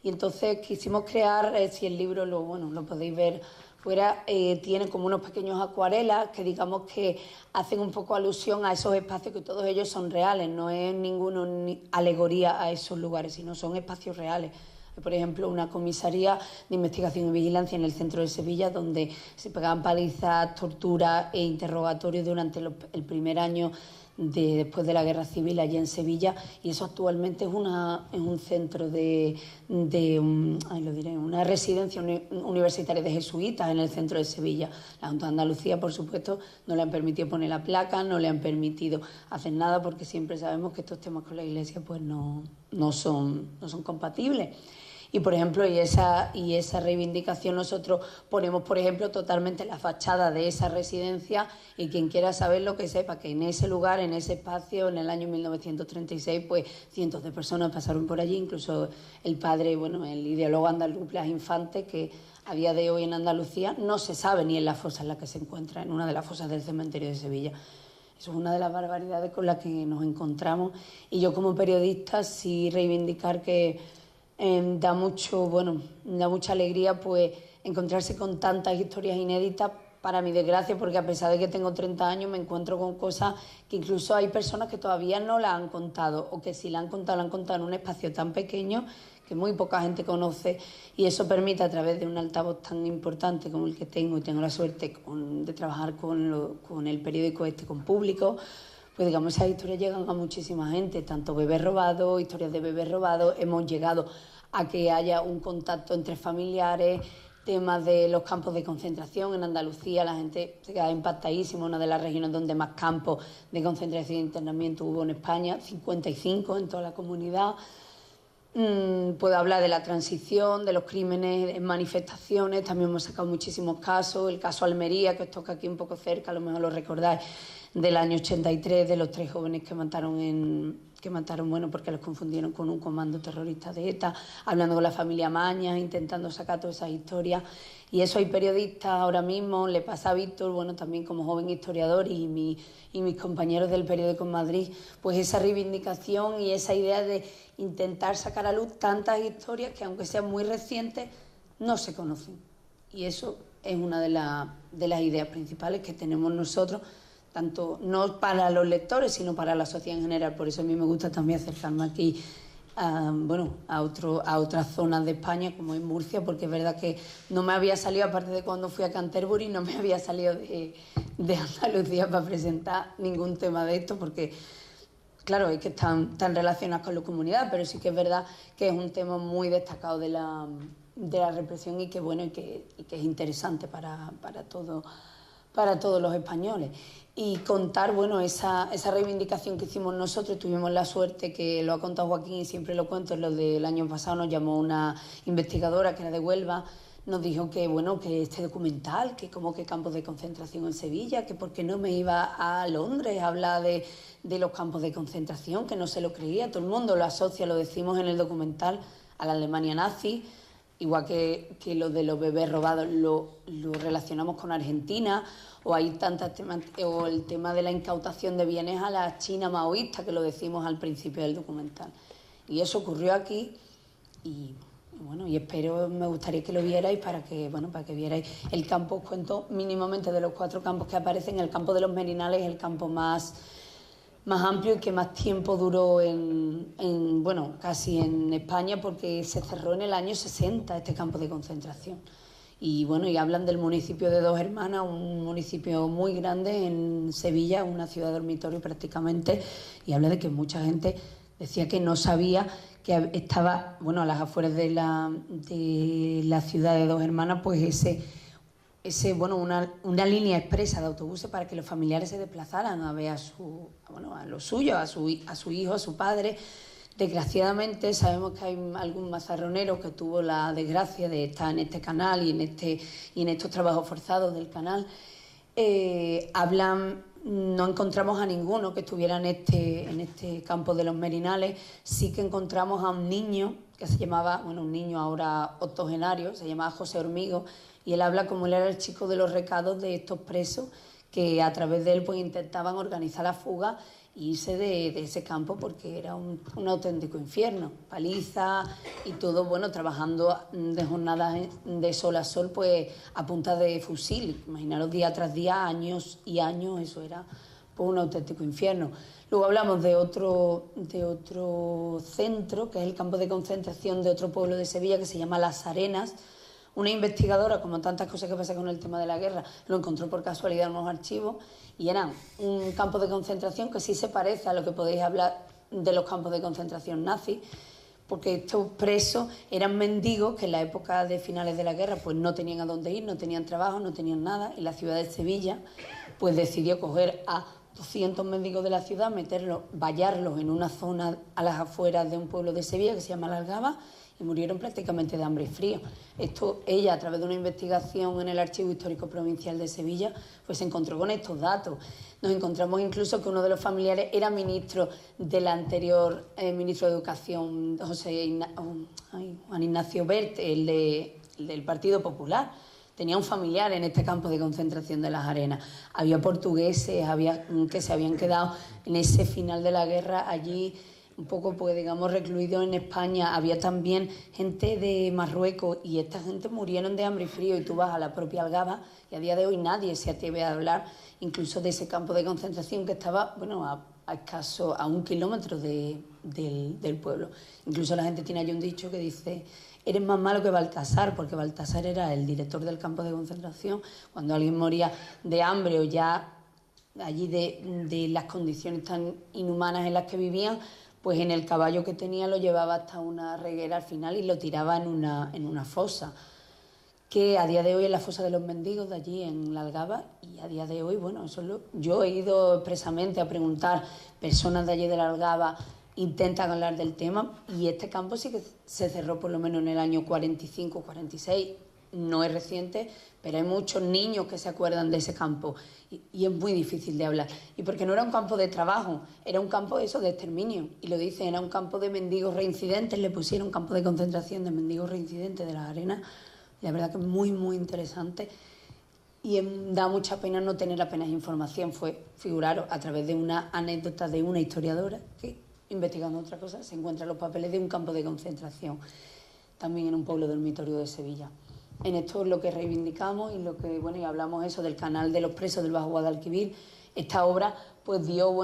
Y entonces quisimos crear, si el libro lo podéis ver fuera, tiene como unos pequeños acuarelas que digamos que hacen un poco alusión a esos espacios, que todos ellos son reales, no es ni alegoría a esos lugares, sino son espacios reales. Por ejemplo, una comisaría de investigación y vigilancia en el centro de Sevilla, donde se pegaban palizas, torturas e interrogatorios durante el primer año después de la Guerra Civil allí en Sevilla, y eso actualmente es un centro una residencia universitaria de jesuitas en el centro de Sevilla. La Junta de Andalucía, por supuesto, no le han permitido poner la placa, no le han permitido hacer nada, porque siempre sabemos que estos temas con la Iglesia pues no son compatibles. Y, por ejemplo, y esa reivindicación nosotros ponemos, por ejemplo, totalmente la fachada de esa residencia, y quien quiera saberlo que sepa que en ese lugar, en ese espacio, en el año 1936, pues cientos de personas pasaron por allí, incluso el padre, el ideólogo andaluz Blas Infante, que a día de hoy en Andalucía no se sabe ni en la fosa en la que se encuentra, en una de las fosas del cementerio de Sevilla. Eso es una de las barbaridades con las que nos encontramos, y yo como periodista sí reivindicar que da mucha alegría pues encontrarse con tantas historias inéditas, para mi desgracia, porque a pesar de que tengo 30 años me encuentro con cosas que incluso hay personas que todavía no la han contado, o que si la han contado en un espacio tan pequeño que muy poca gente conoce, y eso permite, a través de un altavoz tan importante como el que tengo, y tengo la suerte de trabajar con el periódico con público, pues digamos, esas historias llegan a muchísima gente, tanto bebés robados, historias de bebés robados, hemos llegado a que haya un contacto entre familiares, temas de los campos de concentración en Andalucía, la gente se queda impactadísima, una de las regiones donde más campos de concentración e internamiento hubo en España, 55 en toda la comunidad. Puedo hablar de la transición, de los crímenes en manifestaciones, también hemos sacado muchísimos casos, el caso Almería, que os toca aquí un poco cerca, a lo mejor lo recordáis, del año 83, de los 3 jóvenes que mataron porque los confundieron con un comando terrorista de ETA, hablando con la familia Mañas, intentando sacar todas esas historias. Y eso hay periodistas ahora mismo, le pasa a Víctor, también como joven historiador, y mis compañeros del periódico en Madrid, pues esa reivindicación y esa idea de intentar sacar a luz tantas historias que, aunque sean muy recientes, no se conocen. Y eso es una de las ideas principales que tenemos nosotros, tanto no para los lectores, sino para la sociedad en general. Por eso a mí me gusta también acercarme aquí a otras zonas de España, como en Murcia, porque es verdad que no me había salido, aparte de cuando fui a Canterbury, no me había salido de Andalucía para presentar ningún tema de esto, porque claro, es que están relacionados con la comunidad, pero sí que es verdad que es un tema muy destacado de la represión, y que es interesante para todos los españoles. Y contar, esa reivindicación que hicimos nosotros, tuvimos la suerte, que lo ha contado Joaquín y siempre lo cuento, lo del año pasado nos llamó una investigadora que era de Huelva, nos dijo que este documental, que como que campos de concentración en Sevilla, que por qué no me iba a Londres a hablar de los campos de concentración, que no se lo creía, todo el mundo lo asocia, lo decimos en el documental, a la Alemania nazi, igual que lo de los bebés robados lo relacionamos con Argentina, o hay tantas temas, o el tema de la incautación de bienes a la China maoísta, que lo decimos al principio del documental. Y eso ocurrió aquí, y me gustaría que lo vierais para que vierais el campo. Os cuento mínimamente de los 4 campos que aparecen. El campo de los Merinales es el campo más amplio y que más tiempo duró casi en España, porque se cerró en el año 60 este campo de concentración. Y hablan del municipio de Dos Hermanas, un municipio muy grande en Sevilla, una ciudad dormitorio prácticamente, y habla de que mucha gente decía que no sabía que estaba, a las afueras de la ciudad de Dos Hermanas, pues una línea expresa de autobuses para que los familiares se desplazaran a ver a los suyos, a su hijo, a su padre. Desgraciadamente sabemos que hay algún mazarronero que tuvo la desgracia de estar en este canal y en estos trabajos forzados del canal. No encontramos a ninguno que estuviera en este campo de los Merinales. Sí que encontramos a un niño que se llamaba, un niño ahora octogenario, se llamaba José Hormigo, y él habla como él era el chico de los recados de estos presos, que a través de él pues intentaban organizar la fuga e irse de ese campo, porque era un auténtico infierno, paliza y todo, trabajando de jornadas de sol a sol, pues a punta de fusil. Imaginaros día tras día, años y años, eso era pues un auténtico infierno. Luego hablamos de otro centro, que es el campo de concentración de otro pueblo de Sevilla, que se llama Las Arenas, Una investigadora, como tantas cosas que pasa con el tema de la guerra, lo encontró por casualidad en unos archivos y eran un campo de concentración que sí se parece a lo que podéis hablar de los campos de concentración nazis, porque estos presos eran mendigos que en la época de finales de la guerra pues no tenían a dónde ir, no tenían trabajo, no tenían nada, y la ciudad de Sevilla pues decidió coger a 200 mendigos de la ciudad, meterlos, vallarlos en una zona a las afueras de un pueblo de Sevilla que se llama La Algaba, y murieron prácticamente de hambre y frío. Esto, ella, a través de una investigación en el Archivo Histórico Provincial de Sevilla, pues se encontró con estos datos. Nos encontramos incluso que uno de los familiares era ministro del anterior ministro de Educación, Juan Ignacio Bert, el del Partido Popular. Tenía un familiar en este campo de concentración de las Arenas. Había portugueses que se habían quedado en ese final de la guerra allí, un poco, pues digamos, recluidos en España. Había también gente de Marruecos y esta gente murieron de hambre y frío, y tú vas a la propia Algaba y a día de hoy nadie se atreve a hablar incluso de ese campo de concentración que estaba, bueno, a 1 kilómetro del pueblo. Incluso la gente tiene allí un dicho que dice: eres más malo que Baltasar, porque Baltasar era el director del campo de concentración. Cuando alguien moría de hambre o ya allí de las condiciones tan inhumanas en las que vivían, pues en el caballo que tenía lo llevaba hasta una reguera al final y lo tiraba en una fosa, que a día de hoy es la fosa de los mendigos de allí en La Algaba. Y a día de hoy, bueno, yo he ido expresamente a preguntar, personas de allí de La Algaba intentan hablar del tema, y este campo sí que se cerró por lo menos en el año 45, 46, no es reciente, pero hay muchos niños que se acuerdan de ese campo y es muy difícil de hablar. Y porque no era un campo de trabajo, era un campo de exterminio, y lo dicen, era un campo de mendigos reincidentes, le pusieron campo de concentración de mendigos reincidentes de las Arenas. La verdad que es muy, muy interesante, y da mucha pena no tener apenas información. Figuraros, a través de una anécdota de una historiadora que, investigando otra cosa, se encuentran los papeles de un campo de concentración, también en un pueblo dormitorio de Sevilla. En esto es lo que reivindicamos y y hablamos eso del canal de los presos del Bajo Guadalquivir. Esta obra pues dio,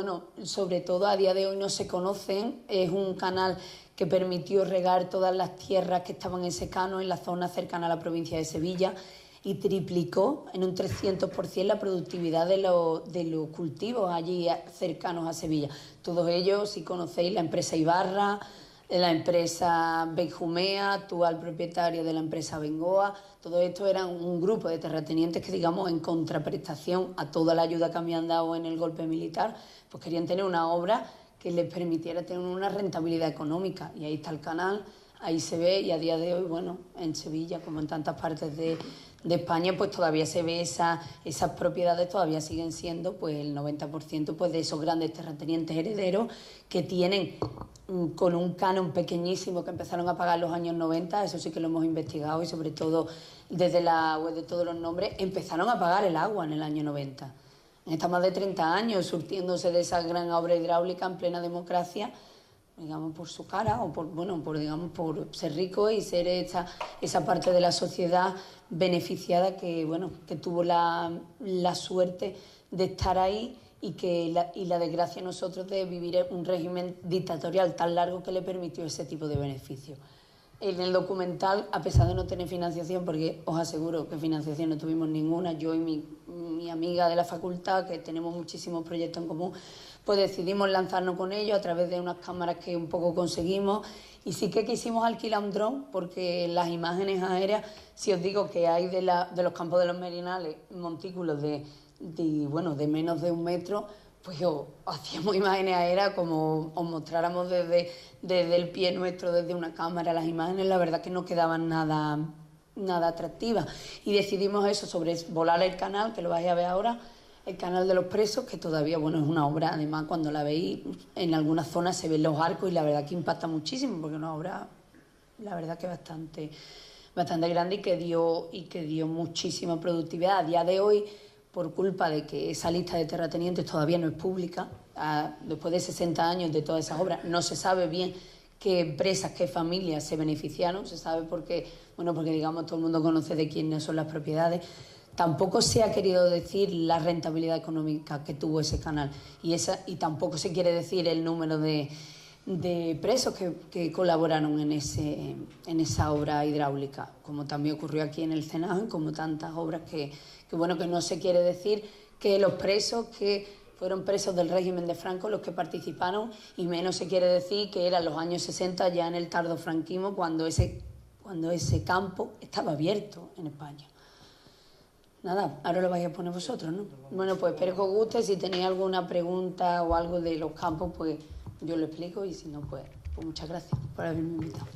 sobre todo a día de hoy no se conocen, es un canal que permitió regar todas las tierras que estaban en secano en la zona cercana a la provincia de Sevilla, y triplicó en un 300% la productividad de los cultivos allí cercanos a Sevilla. Todos ellos, si conocéis la empresa Ibarra, la empresa Benjumea, actual propietaria de la empresa Bengoa, todo esto eran un grupo de terratenientes que, digamos, en contraprestación a toda la ayuda que habían dado en el golpe militar, pues querían tener una obra que les permitiera tener una rentabilidad económica. Y ahí está el canal, ahí se ve, y a día de hoy, en Sevilla, como en tantas partes de España, pues todavía se ve esas propiedades, todavía siguen siendo pues el 90% pues de esos grandes terratenientes herederos que tienen, con un canon pequeñísimo que empezaron a pagar en los años 90, eso sí que lo hemos investigado, y sobre todo desde la web de Todos los Nombres, empezaron a pagar el agua en el año 90. Está más de 30 años surtiéndose de esa gran obra hidráulica en plena democracia, digamos, por su cara, o por ser rico y ser esa parte de la sociedad beneficiada que tuvo la suerte de estar ahí, y la desgracia a nosotros de vivir un régimen dictatorial tan largo que le permitió ese tipo de beneficios. En el documental, a pesar de no tener financiación, porque os aseguro que financiación no tuvimos ninguna, yo y mi amiga de la facultad, que tenemos muchísimos proyectos en común, pues decidimos lanzarnos con ellos a través de unas cámaras que un poco conseguimos, y sí que quisimos alquilar un dron, porque las imágenes aéreas, si os digo que hay de los campos de los Merinales montículos de menos de 1 metro, pues hacíamos imágenes aéreas como os mostráramos desde el pie nuestro, desde una cámara. Las imágenes, la verdad que no quedaban nada atractivas, y decidimos eso, sobrevolar el canal, que lo vais a ver ahora, el canal de los presos, que todavía, es una obra, además cuando la veis, en algunas zonas se ven los arcos, y la verdad que impacta muchísimo, porque es una obra, la verdad que bastante grande, y que dio muchísima productividad. A día de hoy, por culpa de que esa lista de terratenientes todavía no es pública, después de 60 años de todas esas obras, no se sabe bien qué empresas, qué familias se beneficiaron, se sabe porque digamos todo el mundo conoce de quiénes son las propiedades. Tampoco se ha querido decir la rentabilidad económica que tuvo ese canal, y tampoco se quiere decir el número de de presos que colaboraron en esa obra hidráulica, como también ocurrió aquí en el Cenado y como tantas obras que no se quiere decir que los presos que fueron presos del régimen de Franco los que participaron, y menos se quiere decir que eran los años 60 ya en el tardofranquismo cuando ese campo estaba abierto en España. Nada, ahora lo vais a poner vosotros, ¿no? Bueno, pues espero que os guste. Si tenéis alguna pregunta o algo de los campos, pues yo lo explico, y si no, pues muchas gracias por haberme invitado.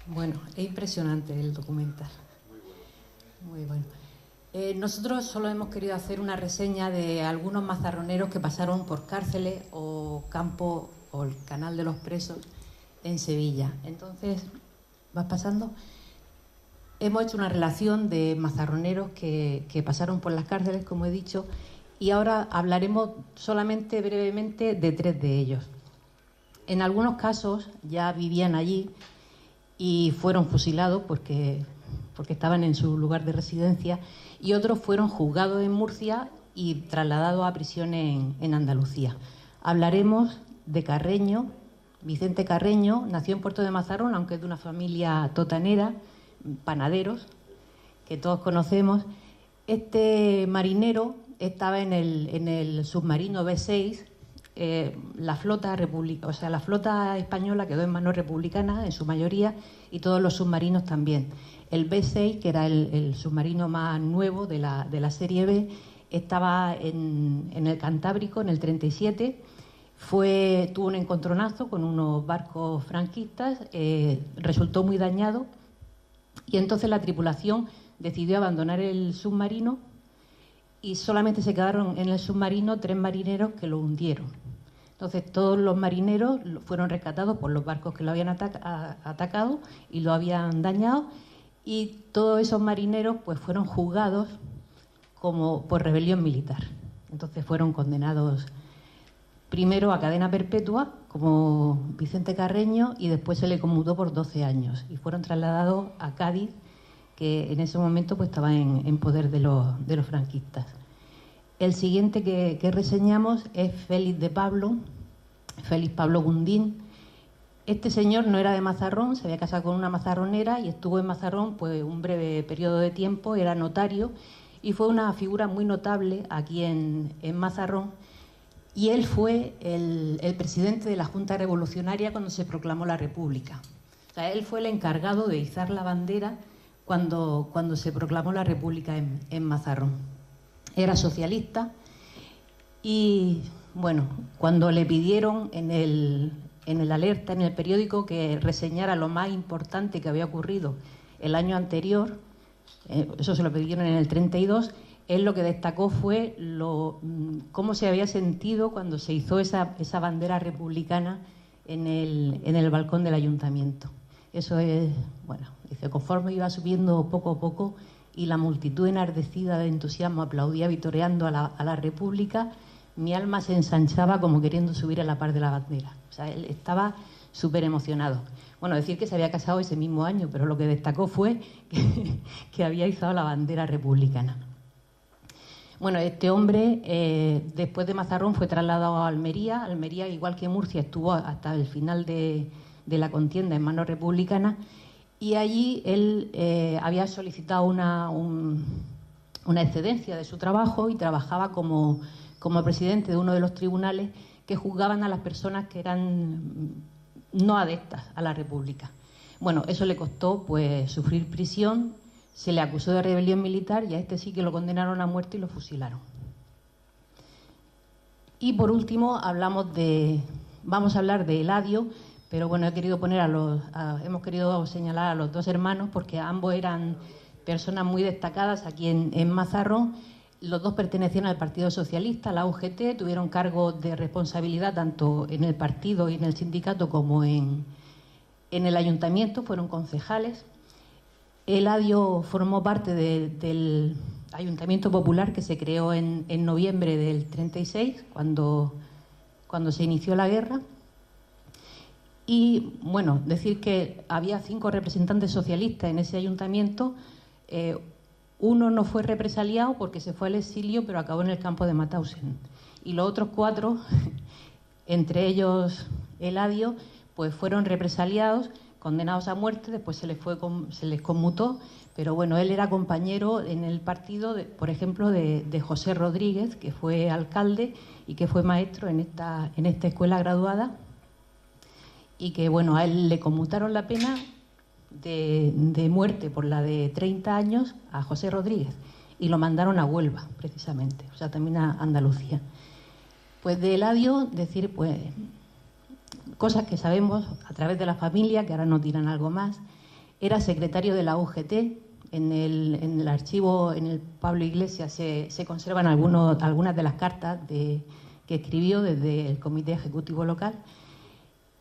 Bueno, es impresionante el documental. Muy bueno. Nosotros solo hemos querido hacer una reseña de algunos mazarroneros que pasaron por cárceles o campos o el Canal de los Presos en Sevilla. Entonces, ¿vas pasando? Hemos hecho una relación de mazarroneros que pasaron por las cárceles, como he dicho, y ahora hablaremos solamente brevemente de 3 de ellos. En algunos casos ya vivían allí y fueron fusilados porque estaban en su lugar de residencia, y otros fueron juzgados en Murcia y trasladados a prisiones en Andalucía. Hablaremos de Carreño. Vicente Carreño nació en Puerto de Mazarrón, aunque es de una familia totanera, panaderos, que todos conocemos. Este marinero estaba en el submarino B6. La flota española quedó en manos republicanas en su mayoría, y todos los submarinos también. El B6, que era el submarino más nuevo de la serie B, estaba en el Cantábrico en el 37. Tuvo un encontronazo con unos barcos franquistas, resultó muy dañado, y entonces la tripulación decidió abandonar el submarino, y solamente se quedaron en el submarino 3 marineros que lo hundieron. Entonces todos los marineros fueron rescatados por los barcos que lo habían atacado y lo habían dañado, y todos esos marineros pues fueron juzgados por rebelión militar. Entonces fueron condenados primero a cadena perpetua, como Vicente Carreño, y después se le conmutó por 12 años y fueron trasladados a Cádiz, que en ese momento pues estaba en poder de los franquistas. El siguiente que reseñamos es Félix Pablo Gundín. Este señor no era de Mazarrón, se había casado con una mazarronera y estuvo en Mazarrón pues un breve periodo de tiempo, era notario y fue una figura muy notable aquí en Mazarrón, y él fue el presidente de la Junta Revolucionaria cuando se proclamó la República. O sea, él fue el encargado de izar la bandera cuando se proclamó la República en Mazarrón. Era socialista y, bueno, cuando le pidieron en el Alerta, en el periódico, que reseñara lo más importante que había ocurrido el año anterior, eso se lo pidieron en el 32, él lo que destacó fue cómo se había sentido cuando se hizo esa bandera republicana en el balcón del ayuntamiento. Eso es, bueno, dice, conforme iba subiendo poco a poco y la multitud enardecida de entusiasmo aplaudía vitoreando a la República, mi alma se ensanchaba como queriendo subir a la par de la bandera. O sea, él estaba súper emocionado. Bueno, decir que se había casado ese mismo año, pero lo que destacó fue que había izado la bandera republicana. Bueno, este hombre, después de Mazarrón, fue trasladado a Almería. Almería, igual que Murcia, estuvo hasta el final de la contienda en manos republicanas, y allí él había solicitado una excedencia de su trabajo y trabajaba como presidente de uno de los tribunales que juzgaban a las personas que eran no adeptas a la República. Bueno, eso le costó pues sufrir prisión, se le acusó de rebelión militar y a este sí que lo condenaron a muerte y lo fusilaron. Y por último vamos a hablar de Eladio, pero bueno, hemos querido señalar a los 2 hermanos porque ambos eran personas muy destacadas aquí en Mazarrón. Los 2 pertenecían al Partido Socialista, a la UGT, tuvieron cargos de responsabilidad tanto en el partido y en el sindicato como en el ayuntamiento, fueron concejales. Eladio formó parte del Ayuntamiento Popular que se creó en noviembre del 36, cuando se inició la guerra. Y, bueno, decir que había 5 representantes socialistas en ese ayuntamiento. Uno no fue represaliado porque se fue al exilio, pero acabó en el campo de Mauthausen. Y los otros 4, entre ellos Eladio, pues fueron represaliados, condenados a muerte, después se les conmutó, pero bueno, él era compañero en el partido, por ejemplo, de José Rodríguez, que fue alcalde y que fue maestro en esta escuela graduada, y que, bueno, a él le conmutaron la pena de muerte por la de 30 años a José Rodríguez, y lo mandaron a Huelva, precisamente, o sea, también a Andalucía. Pues de Eladio, decir, pues, cosas que sabemos a través de la familia, que ahora nos dirán algo más. Era secretario de la UGT. En el archivo, en el Pablo Iglesias, se conservan algunas de las cartas que escribió desde el Comité Ejecutivo Local.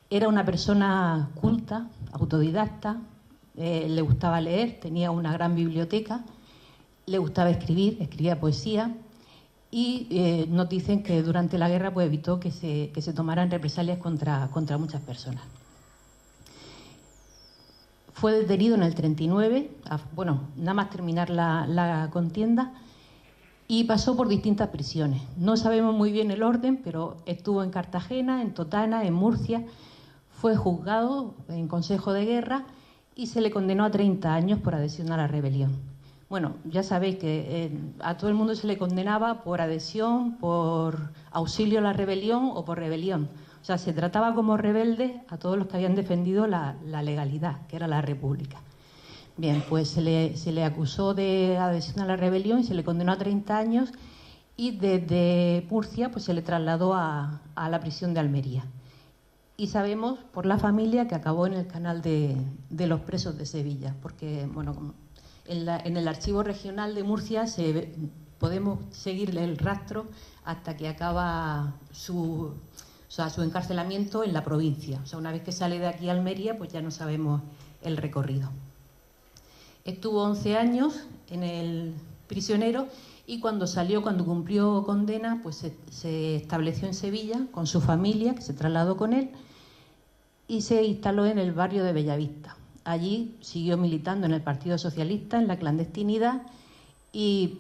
Era una persona culta, autodidacta, le gustaba leer, tenía una gran biblioteca, le gustaba escribir, escribía poesía. Y nos dicen que durante la guerra pues, evitó que se tomaran represalias contra muchas personas. Fue detenido en el 39, bueno, nada más terminar la contienda, y pasó por distintas prisiones. No sabemos muy bien el orden, pero estuvo en Cartagena, en Totana, en Murcia. Fue juzgado en Consejo de Guerra y se le condenó a 30 años por adhesión a la rebelión. Bueno, ya sabéis que a todo el mundo se le condenaba por adhesión, por auxilio a la rebelión o por rebelión. O sea, se trataba como rebeldes a todos los que habían defendido la legalidad, que era la República. Bien, pues se le acusó de adhesión a la rebelión y se le condenó a 30 años, y desde Murcia pues, se le trasladó a la prisión de Almería. Y sabemos por la familia que acabó en el canal de los presos de Sevilla, porque, bueno, en el archivo regional de Murcia podemos seguirle el rastro hasta que acaba su encarcelamiento en la provincia. O sea, una vez que sale de aquí a Almería, pues ya no sabemos el recorrido. Estuvo 11 años en el prisionero y cuando cumplió condena, pues se estableció en Sevilla con su familia, que se trasladó con él, y se instaló en el barrio de Bellavista. Allí siguió militando en el Partido Socialista, en la clandestinidad, y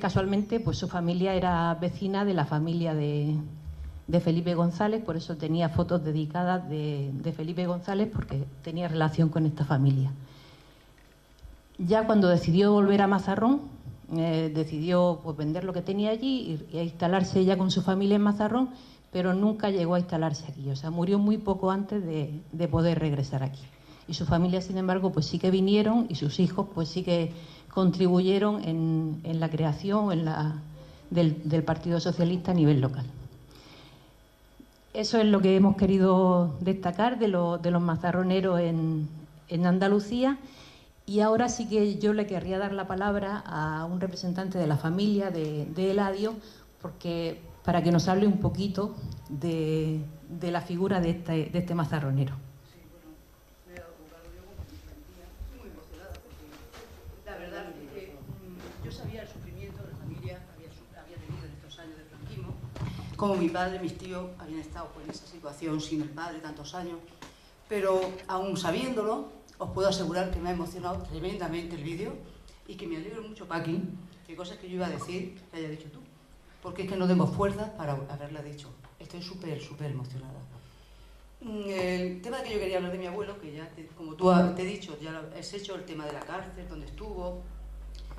casualmente pues su familia era vecina de la familia de Felipe González, por eso tenía fotos dedicadas de Felipe González, porque tenía relación con esta familia. Ya cuando decidió volver a Mazarrón, decidió pues, vender lo que tenía allí y instalarse ya con su familia en Mazarrón, pero nunca llegó a instalarse aquí, o sea, murió muy poco antes de poder regresar aquí. Y su familia, sin embargo, pues sí que vinieron, y sus hijos pues sí que contribuyeron en la creación del Partido Socialista a nivel local. Eso es lo que hemos querido destacar de los mazarroneros en Andalucía. Y ahora sí que yo le querría dar la palabra a un representante de la familia de Eladio, para que nos hable un poquito de la figura de este mazarronero. Como mi padre, mis tíos habían estado pues, en esa situación sin el padre tantos años, pero aún sabiéndolo, os puedo asegurar que me ha emocionado tremendamente el vídeo y que me alegro mucho, Paqui, que cosas que yo iba a decir que hayas dicho tú, porque es que no tengo fuerzas para haberla dicho. Estoy súper emocionada. El tema que yo quería hablar de mi abuelo, que ya, como tú te he dicho, ya has hecho el tema de la cárcel, donde estuvo,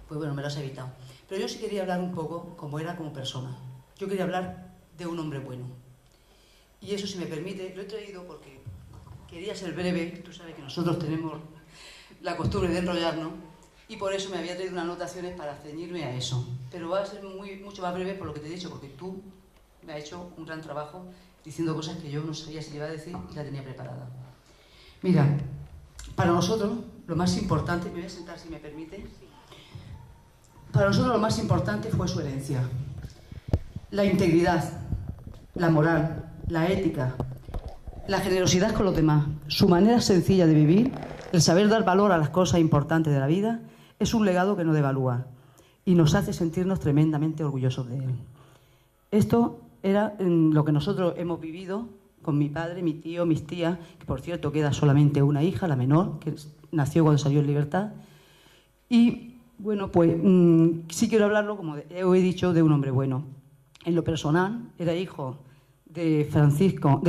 pues bueno, me lo has evitado. Pero yo sí quería hablar un poco como era como persona. Yo quería hablar de un hombre bueno. Y eso, si me permite, lo he traído porque quería ser breve. Tú sabes que nosotros tenemos la costumbre de enrollarnos y por eso me había traído unas anotaciones para ceñirme a eso. Pero va a ser mucho más breve por lo que te he dicho, porque tú me has hecho un gran trabajo diciendo cosas que yo no sabía si le iba a decir y la tenía preparada. Mira, para nosotros lo más importante, me voy a sentar si me permite, para nosotros lo más importante fue su herencia. La integridad, la moral, la ética, la generosidad con los demás, su manera sencilla de vivir, el saber dar valor a las cosas importantes de la vida, es un legado que nos devalúa y nos hace sentirnos tremendamente orgullosos de él. Esto era lo que nosotros hemos vivido con mi padre, mi tío, mis tías, que por cierto queda solamente una hija, la menor, que nació cuando salió en libertad. Y bueno, pues sí quiero hablarlo, como he dicho, de un hombre bueno. En lo personal, era hijo de Francisco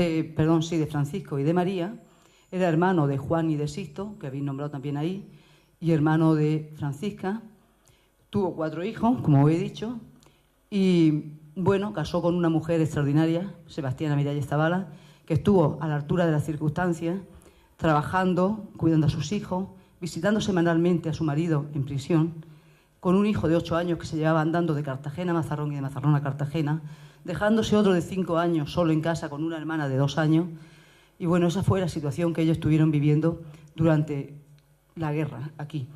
y de María, era hermano de Juan y de Sisto, que habéis nombrado también ahí, y hermano de Francisca. Tuvo 4 hijos, como he dicho, y bueno, casó con una mujer extraordinaria, Sebastiana Miralles Zavala, que estuvo a la altura de las circunstancias, trabajando, cuidando a sus hijos, visitando semanalmente a su marido en prisión, con un hijo de 8 años que se llevaba andando de Cartagena a Mazarrón y de Mazarrón a Cartagena, dejándose otro de 5 años solo en casa con una hermana de 2 años. Y bueno, esa fue la situación que ellos estuvieron viviendo durante la guerra aquí.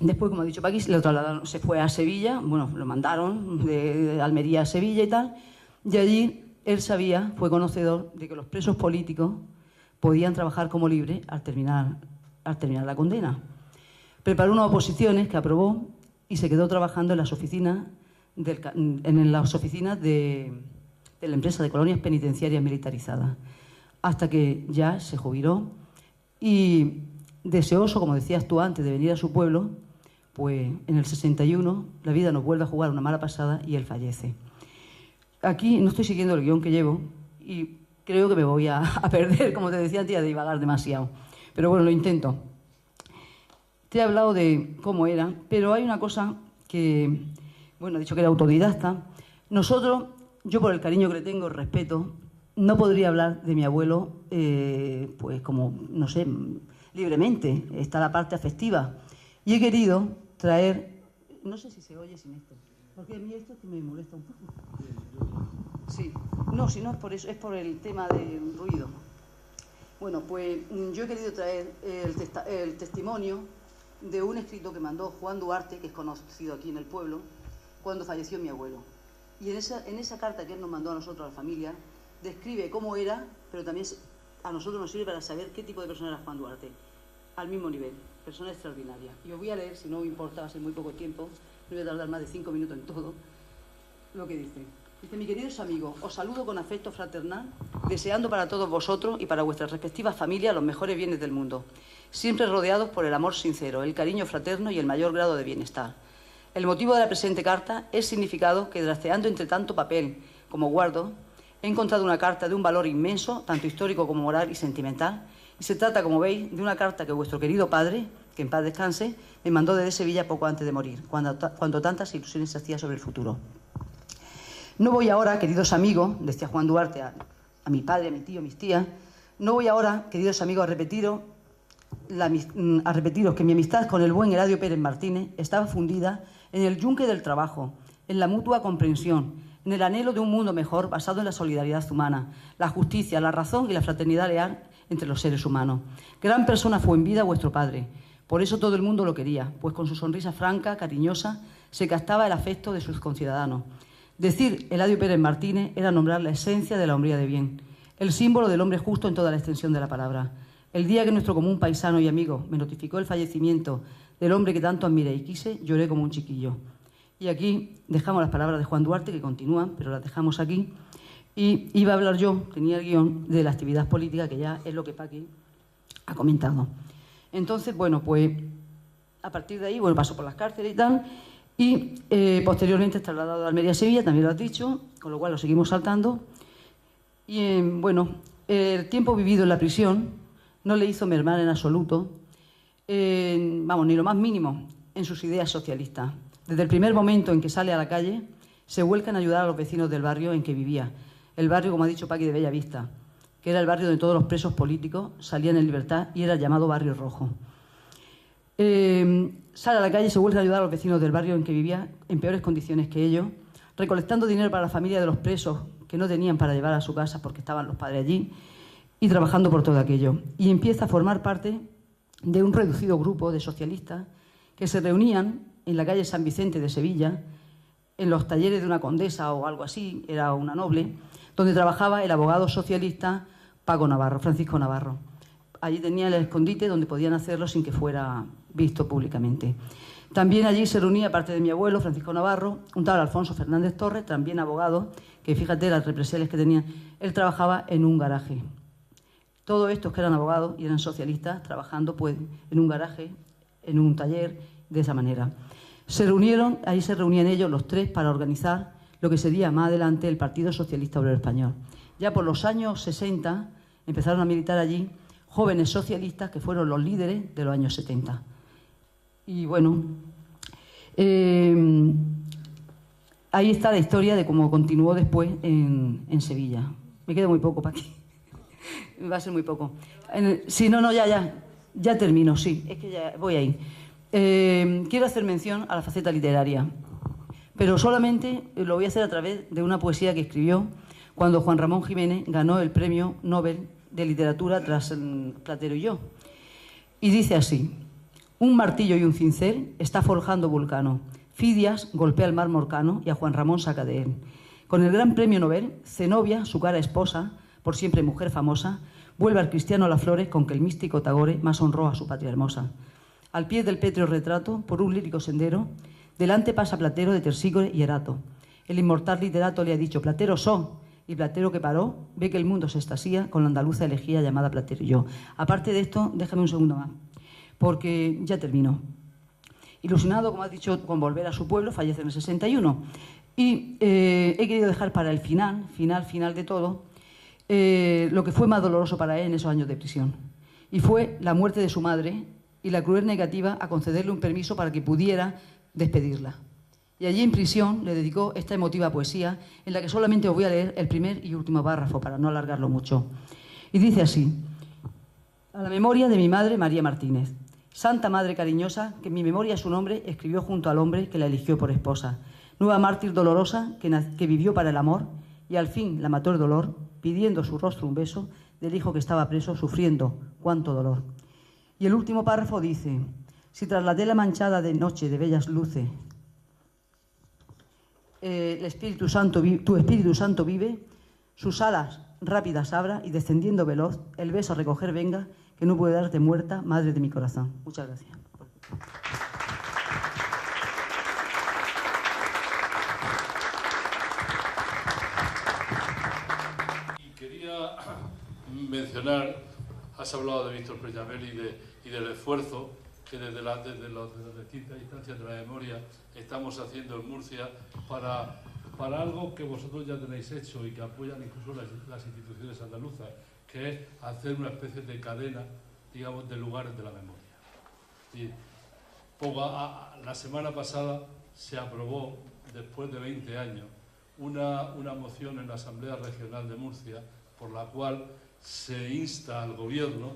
Después, como ha dicho Paqui, lo trasladaron, se fue a Sevilla, bueno, lo mandaron de Almería a Sevilla y tal, y allí él sabía, fue conocedor de que los presos políticos podían trabajar como libres al terminar la condena. Preparó unas oposiciones que aprobó y se quedó trabajando en las oficinas de la empresa de colonias penitenciarias militarizadas, hasta que ya se jubiló y, deseoso, como decías tú antes, de venir a su pueblo, pues en el 61 la vida nos vuelve a jugar una mala pasada y él fallece. Aquí no estoy siguiendo el guión que llevo y creo que me voy a perder, como te decía antes, a divagar demasiado. Pero bueno, lo intento. Te he hablado de cómo era, pero hay una cosa que, bueno, he dicho que era autodidacta. Nosotros, yo por el cariño que le tengo, el respeto, no podría hablar de mi abuelo, pues como, no sé, libremente. Está la parte afectiva. Y he querido traer, no sé si se oye sin esto, porque a mí esto es que me molesta un poco. Sí, no, si no es por eso, es por el tema del ruido. Bueno, pues yo he querido traer el testimonio de un escrito que mandó Juan Duarte, que es conocido aquí en el pueblo, cuando falleció mi abuelo. Y en esa carta que él nos mandó a nosotros, a la familia, describe cómo era, pero también a nosotros nos sirve para saber qué tipo de persona era Juan Duarte, al mismo nivel, persona extraordinaria. Y os voy a leer, si no me importa, va a ser muy poco tiempo, no voy a tardar más de 5 minutos en todo, lo que dice. Dice: mis queridos amigos, os saludo con afecto fraternal, deseando para todos vosotros y para vuestras respectivas familias los mejores bienes del mundo, siempre rodeados por el amor sincero, el cariño fraterno y el mayor grado de bienestar. El motivo de la presente carta es significado que, trasteando entre tanto papel como guardo, he encontrado una carta de un valor inmenso, tanto histórico como moral y sentimental, y se trata, como veis, de una carta que vuestro querido padre, que en paz descanse, me mandó desde Sevilla poco antes de morir, cuando tantas ilusiones se hacía sobre el futuro. No voy ahora, queridos amigos, decía Juan Duarte a mi padre, a mi tío, a mis tías, no voy ahora, queridos amigos, a repetiros que mi amistad con el buen Eladio Pérez Martínez estaba fundida en el yunque del trabajo, en la mutua comprensión, en el anhelo de un mundo mejor basado en la solidaridad humana, la justicia, la razón y la fraternidad leal entre los seres humanos. Gran persona fue en vida vuestro padre, por eso todo el mundo lo quería, pues con su sonrisa franca, cariñosa, se captaba el afecto de sus conciudadanos. Decir Eladio Pérez Martínez era nombrar la esencia de la hombría de bien, el símbolo del hombre justo en toda la extensión de la palabra. El día que nuestro común paisano y amigo me notificó el fallecimiento del hombre que tanto admiré y quise, lloré como un chiquillo. Y aquí dejamos las palabras de Juan Duarte, que continúan, pero las dejamos aquí. Y iba a hablar yo, tenía el guión, de la actividad política, que ya es lo que Paqui ha comentado. Entonces, bueno, pues a partir de ahí, bueno, paso por las cárceles y tal, y posteriormente trasladado a Almería a Sevilla, también lo has dicho, con lo cual lo seguimos saltando. Y bueno, el tiempo vivido en la prisión no le hizo mermar en absoluto, vamos, ni lo más mínimo, en sus ideas socialistas. Desde el primer momento en que sale a la calle, se vuelca en ayudar a los vecinos del barrio en que vivía. El barrio, como ha dicho Paqui, de Bellavista, que era el barrio donde todos los presos políticos salían en libertad y era llamado Barrio Rojo. Sale a la calle y se vuelve a ayudar a los vecinos del barrio en que vivía en peores condiciones que ellos, recolectando dinero para la familia de los presos que no tenían para llevar a su casa porque estaban los padres allí, y trabajando por todo aquello. Y empieza a formar parte de un reducido grupo de socialistas que se reunían en la calle San Vicente de Sevilla, en los talleres de una condesa o algo así, era una noble, donde trabajaba el abogado socialista Francisco Navarro. Allí tenía el escondite donde podían hacerlo sin que fuera visto públicamente. También allí se reunía, aparte de mi abuelo, Francisco Navarro, un tal Alfonso Fernández Torres, también abogado, que fíjate las represalias que tenían, él trabajaba en un garaje. Todos estos que eran abogados y eran socialistas trabajando pues, en un garaje, en un taller, de esa manera. Ahí se reunían ellos los tres para organizar lo que sería más adelante el Partido Socialista Obrero Español. Ya por los años 60 empezaron a militar allí jóvenes socialistas que fueron los líderes de los años 70. Y bueno, ahí está la historia de cómo continuó después en Sevilla. Me queda muy poco para aquí. Va a ser muy poco. Sí, no, ya termino, sí, es que ya voy ahí. Quiero hacer mención a la faceta literaria, pero solamente lo voy a hacer a través de una poesía que escribió cuando Juan Ramón Jiménez ganó el Premio Nobel de Literatura tras Platero y yo. Y dice así: un martillo y un cincel está forjando Vulcano, Fidias golpea el mar Morcano y a Juan Ramón saca de él. Con el gran Premio Nobel, Zenobia, su cara esposa, por siempre mujer famosa, vuelve al cristiano a las flores con que el místico Tagore más honró a su patria hermosa. Al pie del pétreo retrato, por un lírico sendero, delante pasa Platero de Tersícore y Erato. El inmortal literato le ha dicho: Platero so, y Platero, que paró, ve que el mundo se extasía con la andaluza elegía llamada Platero y yo. Aparte de esto, déjame un segundo más, porque ya termino. Ilusionado, como has dicho, con volver a su pueblo, fallece en el 61. Y he querido dejar para el final de todo, lo que fue más doloroso para él en esos años de prisión. Y fue la muerte de su madre y la cruel negativa a concederle un permiso para que pudiera despedirla. Y allí en prisión le dedicó esta emotiva poesía, en la que solamente os voy a leer el primer y último párrafo para no alargarlo mucho. Y dice así: a la memoria de mi madre María Martínez, santa madre cariñosa, que en mi memoria su nombre escribió junto al hombre que la eligió por esposa, nueva mártir dolorosa que vivió para el amor y al fin la mató el dolor, pidiendo su rostro un beso del hijo que estaba preso, sufriendo cuánto dolor. Y el último párrafo dice: si tras la tela manchada de noche de bellas luces tu Espíritu Santo vive, sus alas rápidas abra y descendiendo veloz el beso a recoger venga, que no puede darte muerta, madre de mi corazón. Muchas gracias. Y quería mencionar, has hablado de Víctor Peñamel y del esfuerzo que desde las distintas instancias de la memoria estamos haciendo en Murcia para algo que vosotros ya tenéis hecho y que apoyan incluso las instituciones andaluzas, que es hacer una especie de cadena, digamos, de lugares de la memoria. Y la semana pasada se aprobó, después de 20 años, una moción en la Asamblea Regional de Murcia por la cual se insta al Gobierno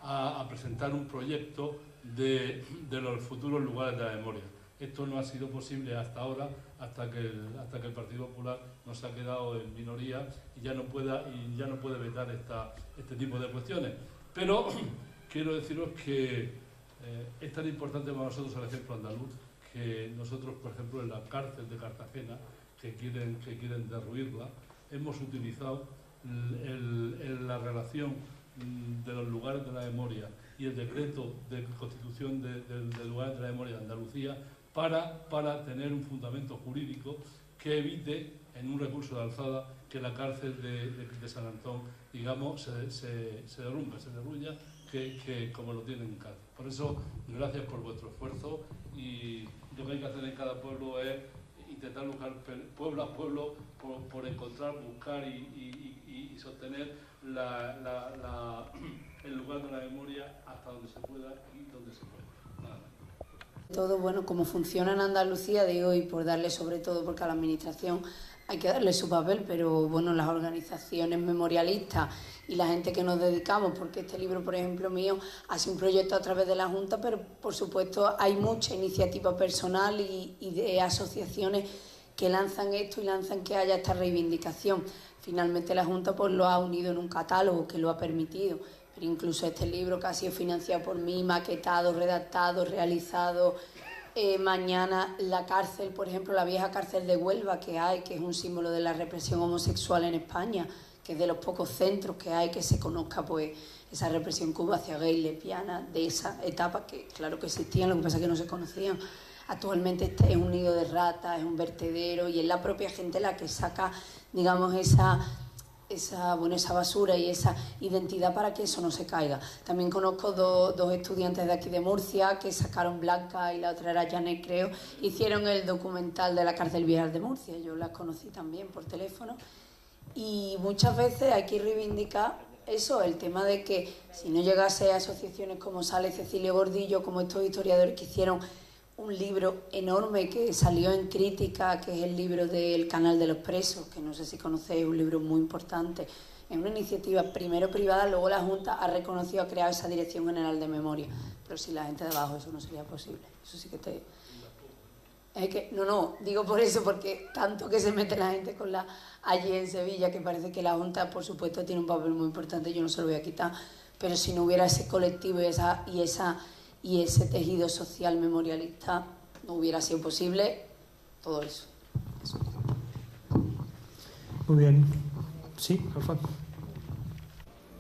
a presentar un proyecto de los futuros lugares de la memoria. Esto no ha sido posible hasta ahora, hasta que el Partido Popular nos ha quedado en minoría y ya no puede vetar este tipo de cuestiones. Pero quiero deciros que es tan importante para nosotros el ejemplo andaluz, que nosotros, por ejemplo, en la cárcel de Cartagena, que quieren derruirla, hemos utilizado la relación de los lugares de la memoria y el decreto de constitución de lugares de la memoria de Andalucía para tener un fundamento jurídico que evite, en un recurso de alzada, que la cárcel de San Antón, digamos, se derruya, que como lo tienen en Cádiz. Por eso, gracias por vuestro esfuerzo, y lo que hay que hacer en cada pueblo es intentar buscar pueblo a pueblo por encontrar, buscar y sostener el lugar de la memoria hasta donde se pueda y donde se pueda. Nada más. Todo, bueno, como funciona en Andalucía, digo, y por darle sobre todo, porque a la Administración hay que darle su papel, pero bueno, las organizaciones memorialistas y la gente que nos dedicamos, porque este libro, por ejemplo, mío, ha sido un proyecto a través de la Junta, pero por supuesto hay mucha iniciativa personal y de asociaciones que lanzan esto y lanzan que haya esta reivindicación. Finalmente la Junta pues lo ha unido en un catálogo que lo ha permitido, pero incluso este libro, que ha sido financiado por mí, maquetado, redactado, realizado. Mañana la cárcel, por ejemplo, la vieja cárcel de Huelva que hay, que es un símbolo de la represión homosexual en España, que es de los pocos centros que hay que se conozca pues esa represión que hubo hacia gay, lesbiana, de esa etapa, que claro que existían, lo que pasa es que no se conocían. actualmente es un nido de ratas, es un vertedero, y es la propia gente la que saca, digamos, esa basura y esa identidad para que eso no se caiga. También conozco dos estudiantes de aquí de Murcia que sacaron, Blanca y la otra era Janet, creo, hicieron el documental de la cárcel vieja de Murcia. Yo las conocí también por teléfono, y muchas veces hay que reivindicar eso, el tema de que si no llegase a asociaciones como Sale Cecilia Gordillo, como estos historiadores que hicieron un libro enorme que salió en Crítica, que es el libro del Canal de los Presos, que no sé si conocéis, un libro muy importante. Es una iniciativa primero privada, luego la Junta ha reconocido, ha creado esa Dirección General de Memoria, pero sin la gente de abajo eso no sería posible. Eso sí que te... Es que, no, digo por eso, porque tanto que se mete la gente con la allí en Sevilla, que parece que la Junta, por supuesto, tiene un papel muy importante, yo no se lo voy a quitar, pero si no hubiera ese colectivo y ese tejido social memorialista, no hubiera sido posible todo eso. Muy bien. Sí, Alfa.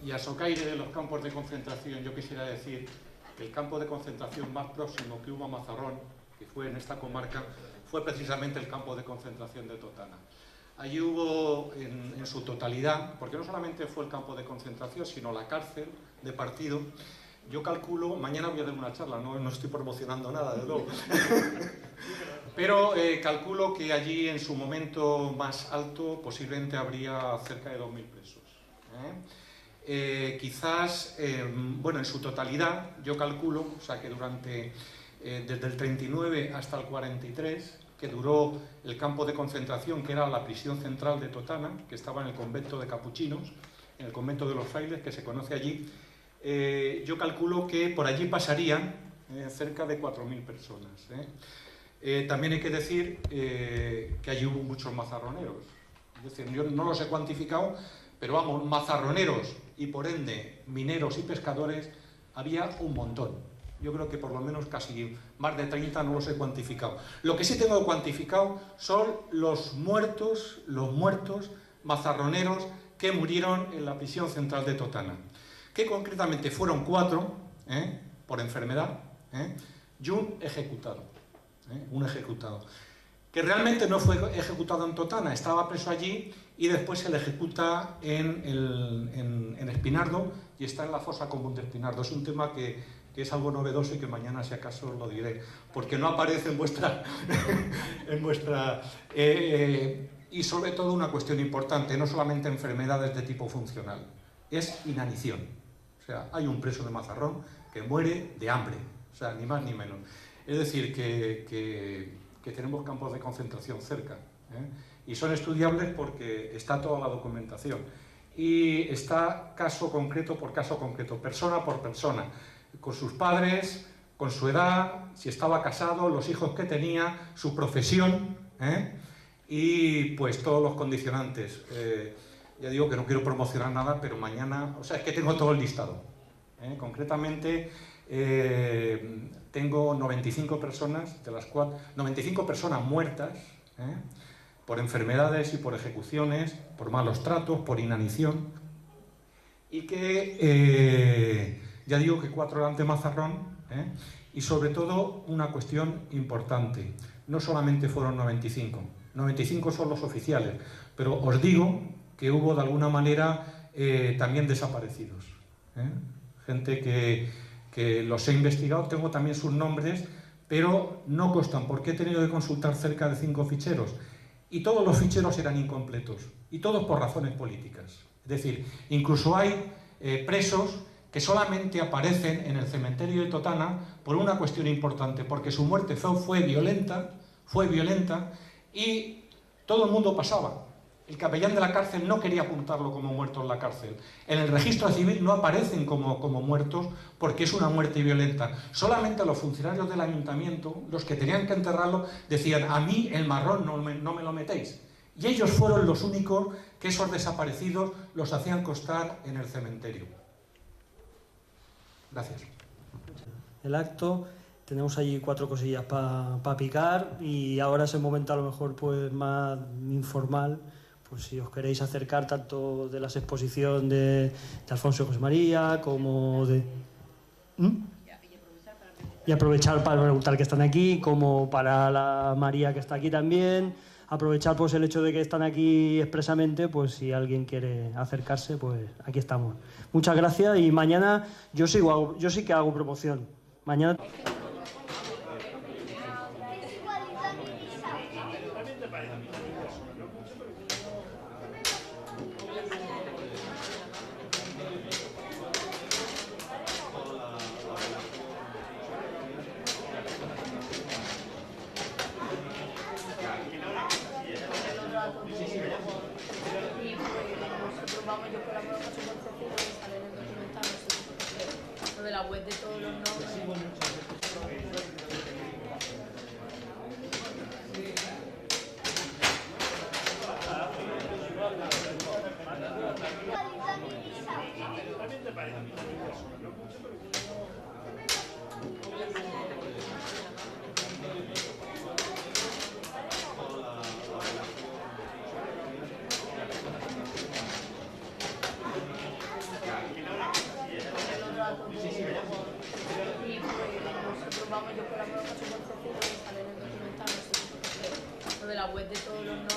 Y a socaire de los campos de concentración, yo quisiera decir que el campo de concentración más próximo que hubo a Mazarrón, que fue en esta comarca, fue precisamente el campo de concentración de Totana. Allí hubo en su totalidad, porque no solamente fue el campo de concentración, sino la cárcel de partido. Yo calculo, mañana voy a dar una charla, no estoy promocionando nada, de luego. Pero calculo que allí en su momento más alto posiblemente habría cerca de 2.000 presos. Quizás, bueno, en su totalidad, yo calculo, o sea que durante, desde el 39 hasta el 43, que duró el campo de concentración, que era la prisión central de Totana, que estaba en el convento de capuchinos, en el convento de los frailes, que se conoce allí, yo calculo que por allí pasarían cerca de 4.000 personas. También hay que decir que allí hubo muchos mazarroneros. Es decir, yo no los he cuantificado, pero vamos, mazarroneros y por ende mineros y pescadores había un montón. Yo creo que por lo menos casi más de 30 no los he cuantificado. Lo que sí tengo cuantificado son los muertos mazarroneros que murieron en la prisión central de Totana, que concretamente fueron 4 por enfermedad y un ejecutado, que realmente no fue ejecutado en Totana, estaba preso allí y después se le ejecuta en Espinardo y está en la fosa común de Espinardo. Es un tema que es algo novedoso y que mañana, si acaso, lo diré, porque no aparece en vuestra... y sobre todo una cuestión importante, no solamente enfermedades de tipo funcional, es inanición. O sea, hay un preso de Mazarrón que muere de hambre, o sea, ni más ni menos. Es decir, que tenemos campos de concentración cerca, y son estudiables porque está toda la documentación. Y está caso concreto por caso concreto, persona por persona, con sus padres, con su edad, si estaba casado, los hijos que tenía, su profesión, y pues todos los condicionantes. Ya digo que no quiero promocionar nada, pero mañana, o sea, es que tengo todo el listado. Concretamente, tengo 95 personas, de las cuales 95 personas muertas, por enfermedades y por ejecuciones, por malos tratos, por inanición, y que, ya digo que 4 eran de Mazarrón, y sobre todo una cuestión importante, no solamente fueron 95 son los oficiales, pero os digo que hubo de alguna manera también desaparecidos, gente que los he investigado, tengo también sus nombres, pero no constan porque he tenido que consultar cerca de 5 ficheros y todos los ficheros eran incompletos y todos por razones políticas. Es decir, incluso hay presos que solamente aparecen en el cementerio de Totana por una cuestión importante, porque su muerte fue violenta y todo el mundo pasaba. El capellán de la cárcel no quería apuntarlo como muerto en la cárcel. En el registro civil no aparecen como muertos porque es una muerte violenta. Solamente los funcionarios del ayuntamiento, los que tenían que enterrarlo, decían: a mí el marrón no me lo metéis. Y ellos fueron los únicos que esos desaparecidos los hacían constar en el cementerio. Gracias. El acto, tenemos allí 4 cosillas para picar y ahora es el momento a lo mejor pues más informal. Pues si os queréis acercar tanto de las exposiciones de Alfonso José María como de... Y aprovechar para preguntar que están aquí, como para la María que está aquí también. Aprovechar pues el hecho de que están aquí expresamente, pues si alguien quiere acercarse, pues aquí estamos. Muchas gracias y mañana yo sí que hago promoción. Mañana... De la web de todos los nombres. Yo colaboro con su concepción y sale en el documental, de la web de todos los nombres.